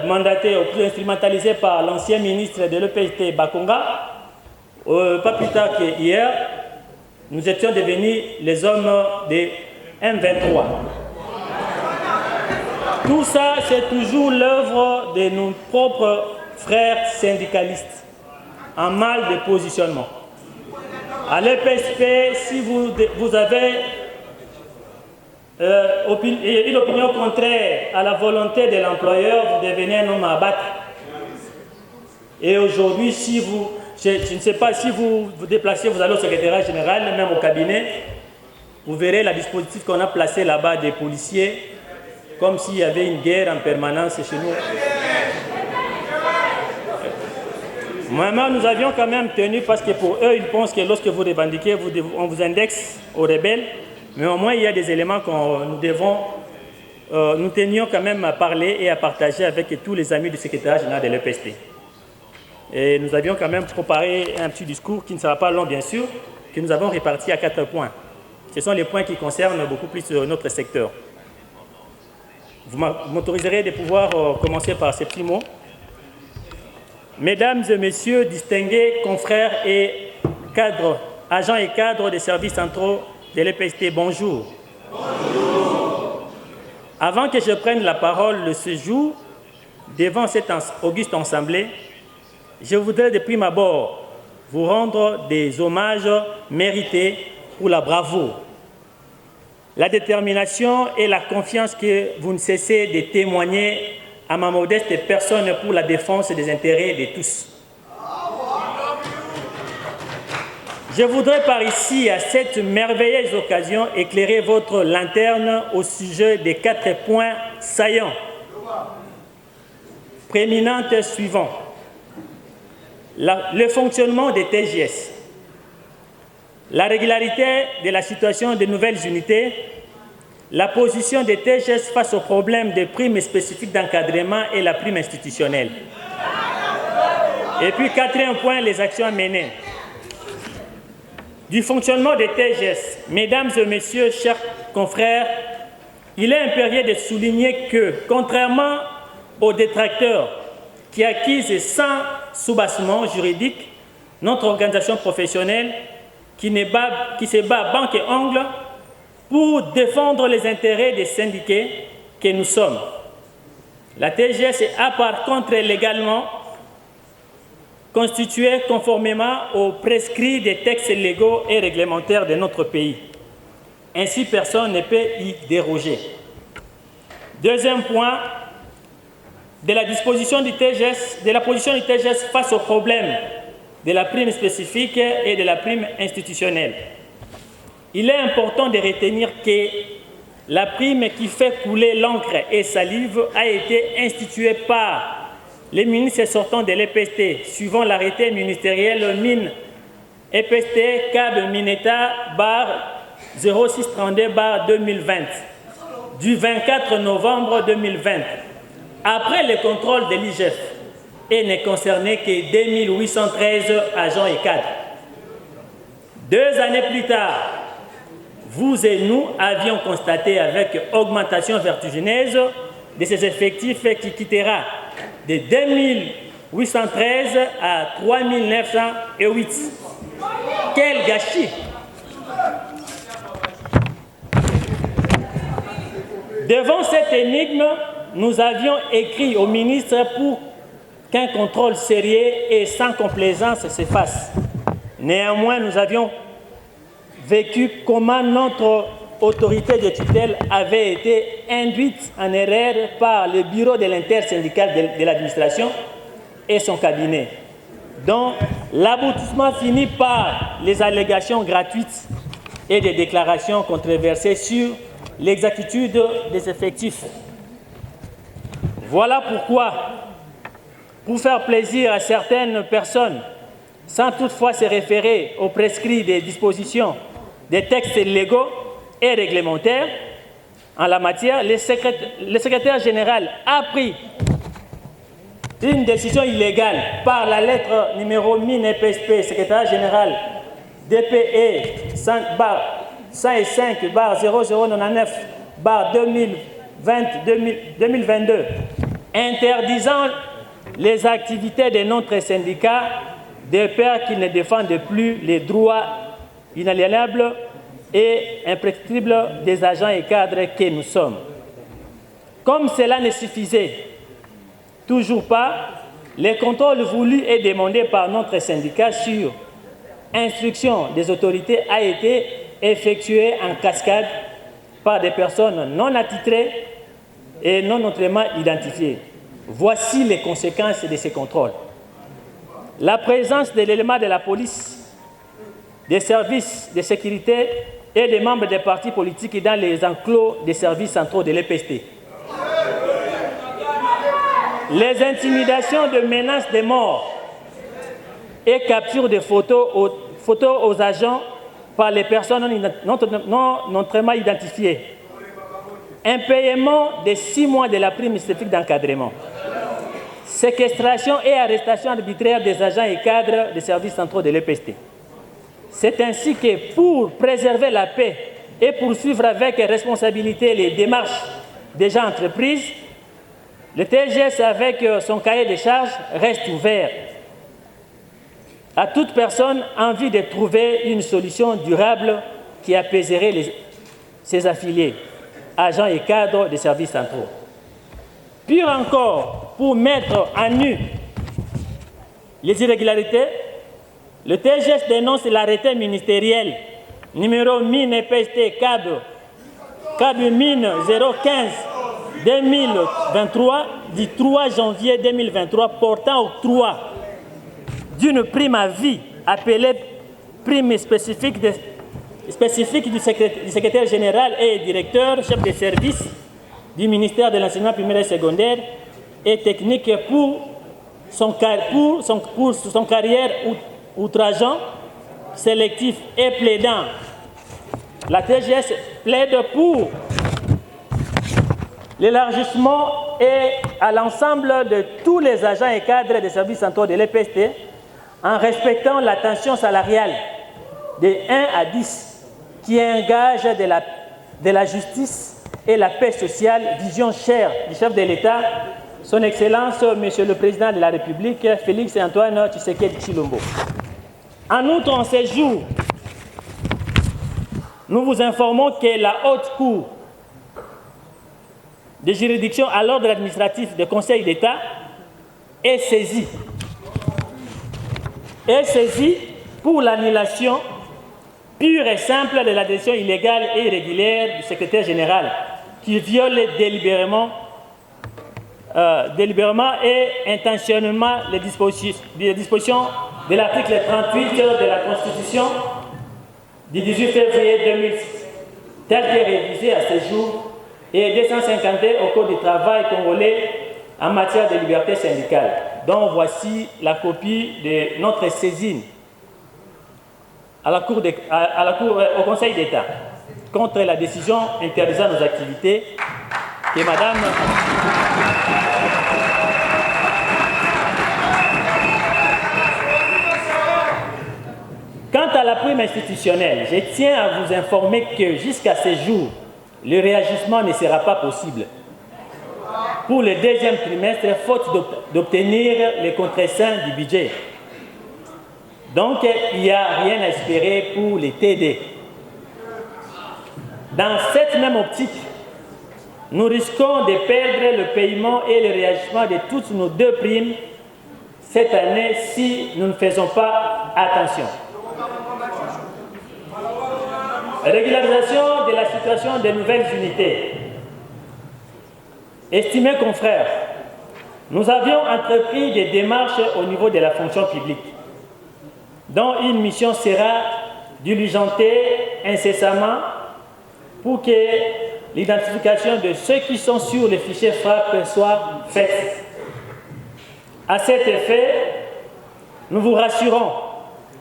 mandaté ou plus instrumentalisé par l'ancien ministre de l'EPST, Bakonga. Pas plus tard qu'hier, nous étions devenus les hommes de M23. Tout ça, c'est toujours l'œuvre de nos propres frères syndicalistes en mal de positionnement. À l'EPSP, si vous avez une opinion contraire à la volonté de l'employeur, vous devenez un homme à abattre. Et aujourd'hui, si vous, je ne sais pas, si vous vous déplacez, vous allez au secrétariat général, même au cabinet, vous verrez le dispositif qu'on a placé là-bas des policiers, comme s'il y avait une guerre en permanence chez nous. Moi, nous avions quand même tenu, parce que pour eux, ils pensent que lorsque vous revendiquez, on vous indexe aux rebelles. Mais au moins, il y a des éléments que nous tenions quand même à parler et à partager avec tous les amis du secrétariat général de l'EPST. Et nous avions quand même préparé un petit discours qui ne sera pas long, bien sûr, que nous avons réparti à 4 points. Ce sont les points qui concernent beaucoup plus notre secteur. Vous m'autoriserez de pouvoir commencer par ces petits mots. Mesdames et messieurs, distingués confrères et cadres, agents et cadres des services centraux de l'EPST, bonjour. Bonjour. Avant que je prenne la parole ce jour, devant cette auguste assemblée, je voudrais de prime abord vous rendre des hommages mérités pour la bravoure, la détermination et la confiance que vous ne cessez de témoigner à ma modeste personne pour la défense des intérêts de tous. Je voudrais par ici, à cette merveilleuse occasion, éclairer votre lanterne au sujet des 4 points saillants, prééminents suivants. Le fonctionnement des TGS, la régularité de la situation des nouvelles unités, la position des TGS face au problème des primes spécifiques d'encadrement et la prime institutionnelle. Et puis, 4e point, les actions à mener. Du fonctionnement des TGS, mesdames et messieurs, chers confrères, il est impérieux de souligner que, contrairement aux détracteurs qui accusent sans soubassement juridique notre organisation professionnelle qui se bat banque et ongle pour défendre les intérêts des syndiqués que nous sommes. La TGS est par contre légalement constituée conformément aux prescrits des textes légaux et réglementaires de notre pays. Ainsi, personne ne peut y déroger. Deuxième point, de la disposition du TGS, de la position du TGS face au problème de la prime spécifique et de la prime institutionnelle. Il est important de retenir que la prime qui fait couler l'encre et salive a été instituée par les ministres sortants de l'EPST, suivant l'arrêté ministériel mine EPST CAB Mineta bar 0632 bar 2020 du 24 novembre 2020, après le contrôle de l'IGF, et ne concernait que 2813 agents et cadres. 2 années plus tard, vous et nous avions constaté avec augmentation vertigineuse de ces effectifs qui quittera de 2813 à 3908. Quel gâchis! Devant cette énigme, nous avions écrit au ministre pour qu'un contrôle sérieux et sans complaisance se fasse. Néanmoins, nous avions vécu comment notre autorité de tutelle avait été induite en erreur par le bureau de l'intersyndical de l'administration et son cabinet, dont l'aboutissement finit par les allégations gratuites et des déclarations controversées sur l'exactitude des effectifs. Voilà pourquoi, pour faire plaisir à certaines personnes, sans toutefois se référer aux prescrits des dispositions des textes légaux et réglementaires en la matière, le secrétaire général a pris une décision illégale par la lettre numéro MIN-EPSP, secrétaire général DPE 105-0099-2022, interdisant les activités de notre syndicat de peur qu'ils ne défendent plus les droits inaliénables et imprescriptibles des agents et cadres que nous sommes. Comme cela ne suffisait toujours pas, les contrôles voulus et demandés par notre syndicat sur instruction des autorités a été effectué en cascade par des personnes non attitrées et non autrement identifiées. Voici les conséquences de ces contrôles. La présence de l'élément de la police, des services de sécurité et des membres des partis politiques dans les enclos des services centraux de l'EPST. Les intimidations de menaces de mort et capture de photos aux agents par les personnes non autrement identifiées. Impayement de 6 mois de la prime spécifique d'encadrement. Séquestration et arrestation arbitraire des agents et cadres des services centraux de l'EPST. C'est ainsi que pour préserver la paix et poursuivre avec responsabilité les démarches déjà entreprises, le TGS avec son cahier de charges reste ouvert à toute personne en envie de trouver une solution durable qui apaiserait ses affiliés, agents et cadres des services centraux. Pire encore, pour mettre à nu les irrégularités, le TGS dénonce l'arrêté ministériel numéro MIN-EPST CAB MIN 015-2023 du 3 janvier 2023 portant octroi d'une prime à vie appelée prime spécifique du secrétaire général et directeur, chef de service du ministère de l'enseignement primaire et secondaire et technique pour son carrière outrageant, sélectif et plaidant. La TGS plaide pour l'élargissement et à l'ensemble de tous les agents et cadres des services centraux de l'EPST en respectant la tension salariale de 1 à 10 qui engage de la justice et la paix sociale, vision chère du chef de l'État, son Excellence, Monsieur le Président de la République, Félix Antoine Tshisekedi Tshilombo. En outre, en ces jours, nous vous informons que la Haute Cour de juridiction à l'ordre administratif du Conseil d'État est saisie. Est saisie pour l'annulation pure et simple de la décision illégale et irrégulière du secrétaire général qui viole délibérément et intentionnellement les dispositions de l'article 38 de la Constitution du 18 février 2006, tel que révisé à ce jour, et 251 au Code du travail congolais en matière de liberté syndicale, dont voici la copie de notre saisine au Conseil d'État contre la décision interdisant nos activités que Madame... Quant à la prime institutionnelle, je tiens à vous informer que jusqu'à ce jour, le réagissement ne sera pas possible pour le deuxième trimestre, faute d'obtenir les contreseins du budget. Donc, il n'y a rien à espérer pour les TD. Dans cette même optique, nous risquons de perdre le paiement et le réagissement de toutes nos deux primes cette année si nous ne faisons pas attention. Régularisation de la situation des nouvelles unités. Estimés confrères, nous avions entrepris des démarches au niveau de la fonction publique, dont une mission sera diligentée incessamment pour que l'identification de ceux qui sont sur les fichiers FRAP soit faite. À cet effet, nous vous rassurons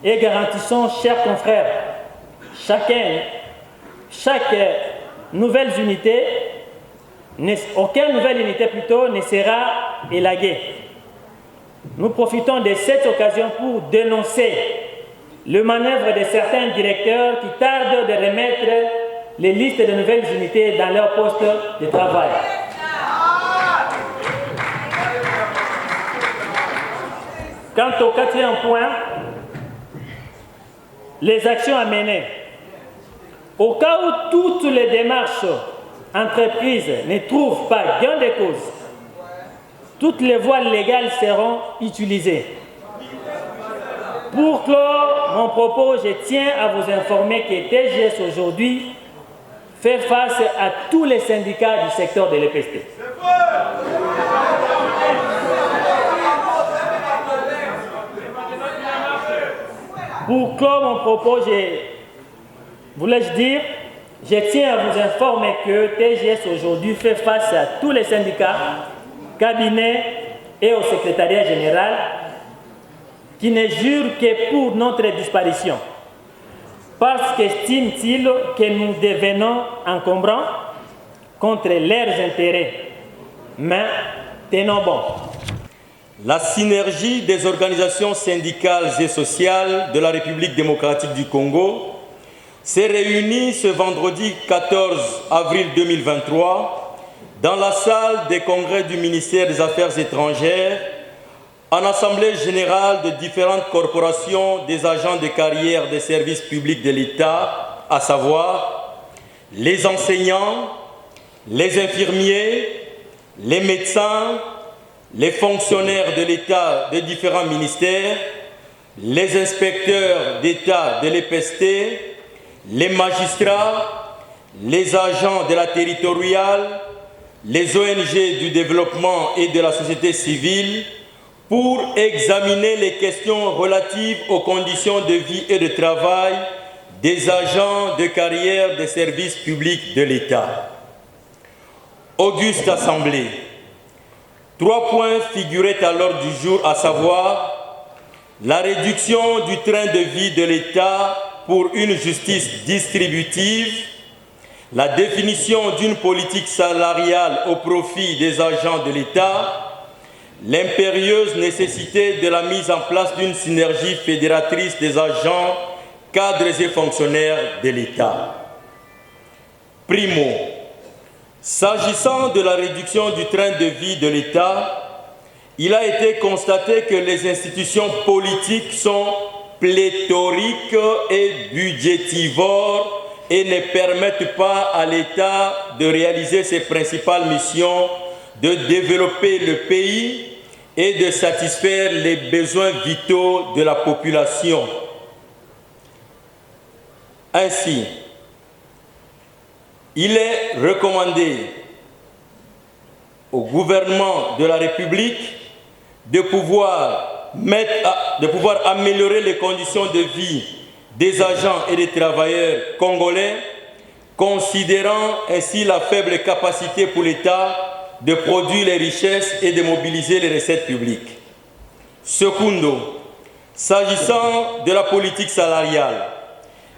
et garantissons, chers confrères, chaque nouvelle unité, aucune nouvelle unité plutôt ne sera élaguée. Nous profitons de cette occasion pour dénoncer le manœuvre de certains directeurs qui tardent de remettre les listes de nouvelles unités dans leur poste de travail. Quant au quatrième point, les actions à mener. Au cas où toutes les démarches entreprises ne trouvent pas gain de cause, toutes les voies légales seront utilisées. Pour clore mon propos, je tiens à vous informer que TGS aujourd'hui fait face à tous les syndicats du secteur de l'EPST. Pour clore mon propos, voulais-je dire, je tiens à vous informer que TGS aujourd'hui fait face à tous les syndicats, cabinets et au secrétariat général qui ne jurent que pour notre disparition, parce qu'estiment-ils que nous devenons encombrants contre leurs intérêts. Mais tenons bon. La synergie des organisations syndicales et sociales de la République démocratique du Congo s'est réunie ce vendredi 14 avril 2023 dans la salle des congrès du ministère des Affaires étrangères en assemblée générale de différentes corporations des agents de carrière des services publics de l'État, à savoir les enseignants, les infirmiers, les médecins, les fonctionnaires de l'État des différents ministères, les inspecteurs d'État de l'EPST, les magistrats, les agents de la territoriale, les ONG du développement et de la société civile pour examiner les questions relatives aux conditions de vie et de travail des agents de carrière des services publics de l'État. Auguste Assemblée. 3 points figuraient à l'ordre du jour, à savoir la réduction du train de vie de l'État pour une justice distributive, la définition d'une politique salariale au profit des agents de l'État, l'impérieuse nécessité de la mise en place d'une synergie fédératrice des agents, cadres et fonctionnaires de l'État. Primo, s'agissant de la réduction du train de vie de l'État, il a été constaté que les institutions politiques sont pléthoriques et budgétivores et ne permettent pas à l'État de réaliser ses principales missions, de développer le pays et de satisfaire les besoins vitaux de la population. Ainsi, il est recommandé au gouvernement de la République de pouvoir améliorer les conditions de vie des agents et des travailleurs congolais, considérant ainsi la faible capacité pour l'État de produire les richesses et de mobiliser les recettes publiques. Secundo, s'agissant de la politique salariale,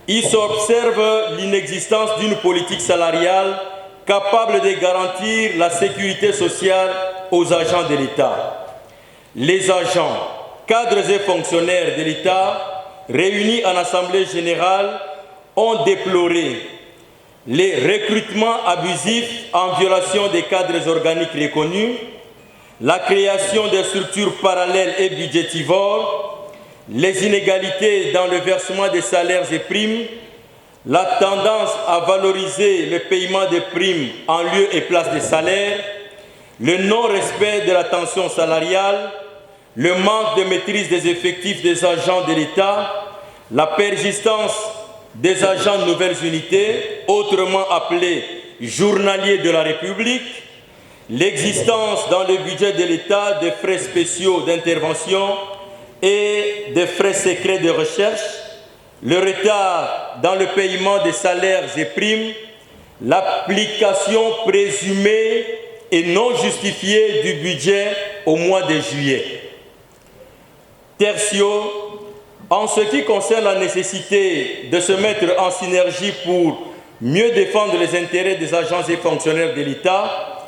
il s'observe l'inexistence d'une politique salariale capable de garantir la sécurité sociale aux agents de l'État. Les agents, cadres et fonctionnaires de l'État réunis en Assemblée générale ont déploré les recrutements abusifs en violation des cadres organiques reconnus, la création de structures parallèles et budgétivores, les inégalités dans le versement des salaires et primes, la tendance à valoriser le paiement des primes en lieu et place des salaires, le non-respect de la tension salariale, le manque de maîtrise des effectifs des agents de l'État, la persistance des agents de nouvelles unités, autrement appelés journaliers de la République, l'existence dans le budget de l'État de frais spéciaux d'intervention et des frais secrets de recherche, le retard dans le paiement des salaires et primes, l'application présumée et non justifiée du budget au mois de juillet. Tertio, en ce qui concerne la nécessité de se mettre en synergie pour mieux défendre les intérêts des agents et fonctionnaires de l'État,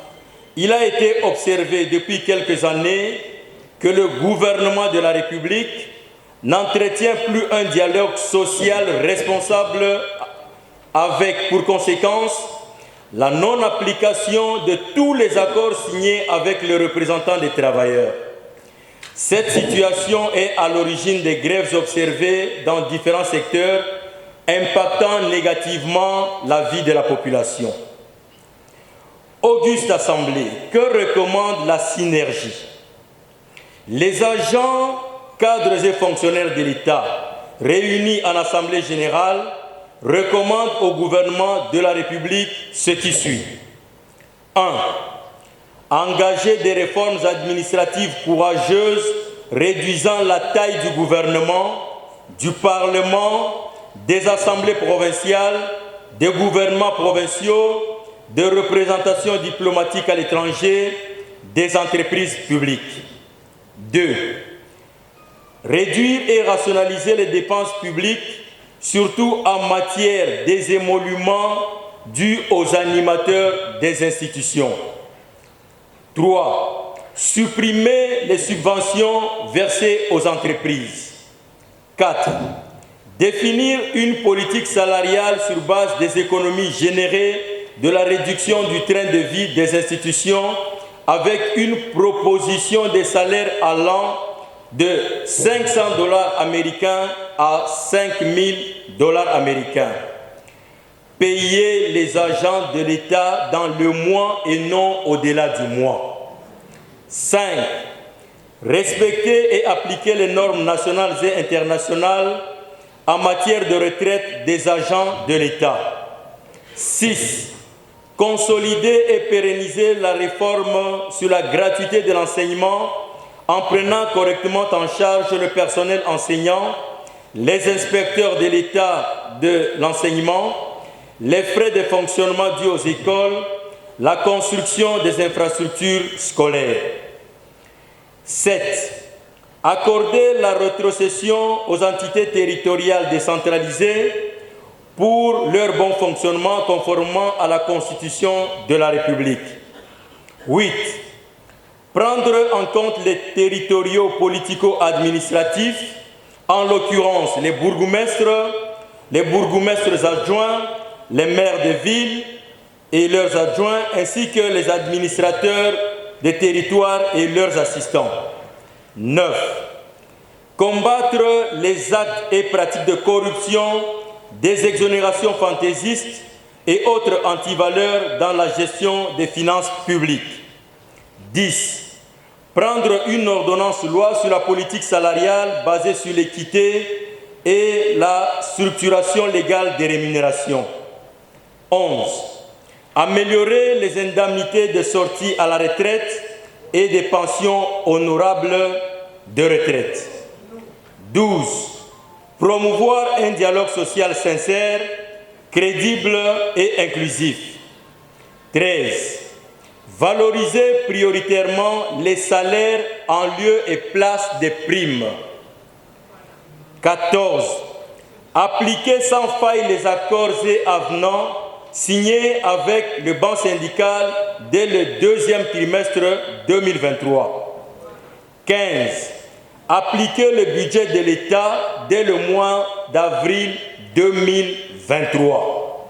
il a été observé depuis quelques années que le gouvernement de la République n'entretient plus un dialogue social responsable avec, pour conséquence, la non-application de tous les accords signés avec les représentants des travailleurs. Cette situation est à l'origine des grèves observées dans différents secteurs, impactant négativement la vie de la population. Auguste Assemblée, que recommande la synergie? Les agents, cadres et fonctionnaires de l'État réunis en Assemblée générale recommandent au gouvernement de la République ce qui suit. 1. Engager des réformes administratives courageuses réduisant la taille du gouvernement, du Parlement, des assemblées provinciales, des gouvernements provinciaux, des représentations diplomatiques à l'étranger, des entreprises publiques. 2. Réduire et rationaliser les dépenses publiques, surtout en matière des émoluments dus aux animateurs des institutions. 3. Supprimer les subventions versées aux entreprises. 4. Définir une politique salariale sur base des économies générées de la réduction du train de vie des institutions avec une proposition de salaire allant de 500 $ américains à 5 000 $ américains. Payer les agents de l'État dans le mois et non au-delà du mois. 5. Respecter et appliquer les normes nationales et internationales en matière de retraite des agents de l'État. 6. Consolider et pérenniser la réforme sur la gratuité de l'enseignement en prenant correctement en charge le personnel enseignant, les inspecteurs de l'État de l'enseignement, les frais de fonctionnement dus aux écoles, la construction des infrastructures scolaires. 7. Accorder la rétrocession aux entités territoriales décentralisées pour leur bon fonctionnement conformément à la Constitution de la République. 8. Prendre en compte les territoriaux politico-administratifs, en l'occurrence les bourgmestres adjoints, les maires de ville et leurs adjoints, ainsi que les administrateurs des territoires et leurs assistants. 9. Combattre les actes et pratiques de corruption, des exonérations fantaisistes et autres antivaleurs dans la gestion des finances publiques. 10. Prendre une ordonnance-loi sur la politique salariale basée sur l'équité et la structuration légale des rémunérations. 11. Améliorer les indemnités de sortie à la retraite et des pensions honorables de retraite. 12. Promouvoir un dialogue social sincère, crédible et inclusif. 13. Valoriser prioritairement les salaires en lieu et place des primes. 14. Appliquer sans faille les accords et avenants signés avec le banc syndical dès le deuxième trimestre 2023. 15. Appliquer le budget de l'État dès le mois d'avril 2023.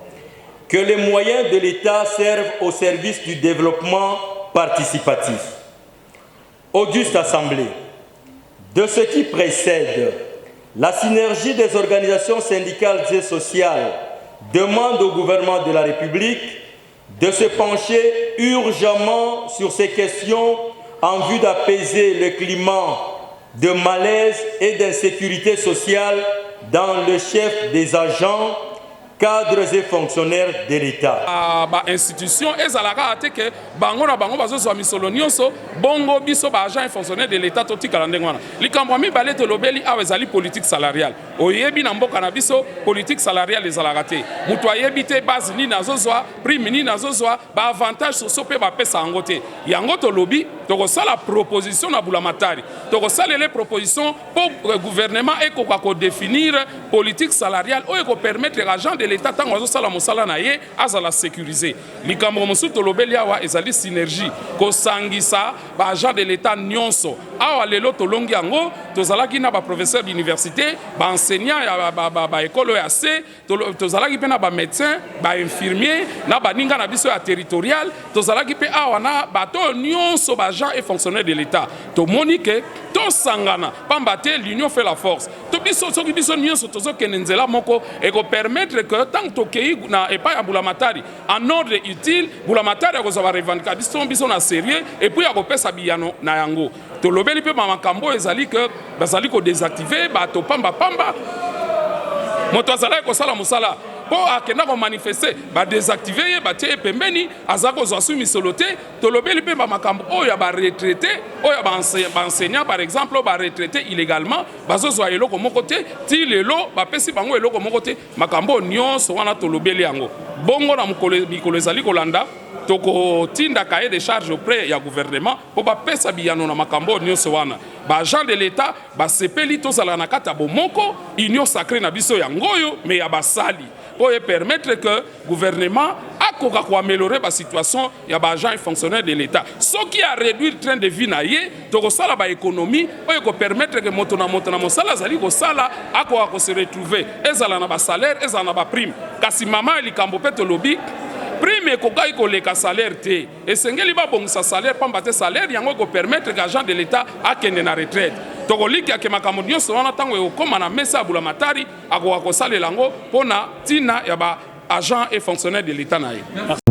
Que les moyens de l'État servent au service du développement participatif. Auguste Assemblée, de ce qui précède, la synergie des organisations syndicales et sociales demande au gouvernement de la République de se pencher urgemment sur ces questions en vue d'apaiser le climat de malaise et d'insécurité sociale dans le chef des agents, cadres et fonctionnaires de l'État. Institution ezalaka ate ke bango na bango bazozwa misolo nyonso bongo biso ba agent et fonctionnaire de l'État totika la ndenge wana likambo mibale tolobeli awa ezali politique salariale oyebi na mboka na biso politique salariale ezalaka te mutu ayebi te base nini azozwa prime nini azozwa ba avantage sociaux pe bapesa yango te yango tolobi tokosala proposition na Bulamatari tokosala les propositions pour le gouvernement ekoka ko définir politique salariale oyo ko permettre agent de l'État tango azosala mosala na ye azala sécurisé likambo mosusu tolobeli awa ezali synergie kosangisa ba agent de l'État nyonso awa lelo tolongi yango tozalaki na ba professeur d'université ba enseignant ya ba école ya C tozalaki pe na ba médecin ba infirmier na ba ninga na biso ya territorial tozalaki pe awa na bato nyonso ba agent et fonctionnaire de l'État tomoni ke tosangana pamba te l'union fait la force to biso soki biso nyonso tozokende nzela moko et ko permettre que tant tokei na epai ya Bulamatari en ordre utile Bulamatari akozwa revendication biso na sérieux et puis akopesa biyano na yango tolobeli pe makambo ezali que bazali ko désactiver bato pamba moto azala kosala musala po akenda ko manifester ba désactiver ye batie pembeni azako zwa su misolo te tolobeli pe makambo oyo ba retraité oyo ba enseignant par exemple ba retraité illégalement bazozwa eloko moko te ti lelo ba pesi bango eloko moko te makambo nyonso wana tolobeli yango bongo na mikolo ezali kolanda toko tinda cahier de charge auprès ya gouvernement po ba pesa biyano na makambo nyonso wana ba agent de l'État ba sepeli to sala na kata bomoko union sacrée na biso yangoyo mais ya basali pour permettre que gouvernement akoka ko améliorer la situation ya ba agent et fonctionnaire de l'État ce qui a réduit le train de vie na ye to sala ba économie pour ko permettre que moto na mosala zali ko sala akoka ko se retrouver ezala na ba salaire ezala na ba prime kasi mama likambo pe to lobby prime ekokai koleka salaire te esengeli babongisa salaire pamba te salaire yango ko permettre que agent de l'État akende na retraite tokoliki ake makambo nyonso wana ntango ekokoma na mesa ya Bulamatari akoka kosalela yango mpona ntina ya ba agent et fonctionnaire de l'État na ye.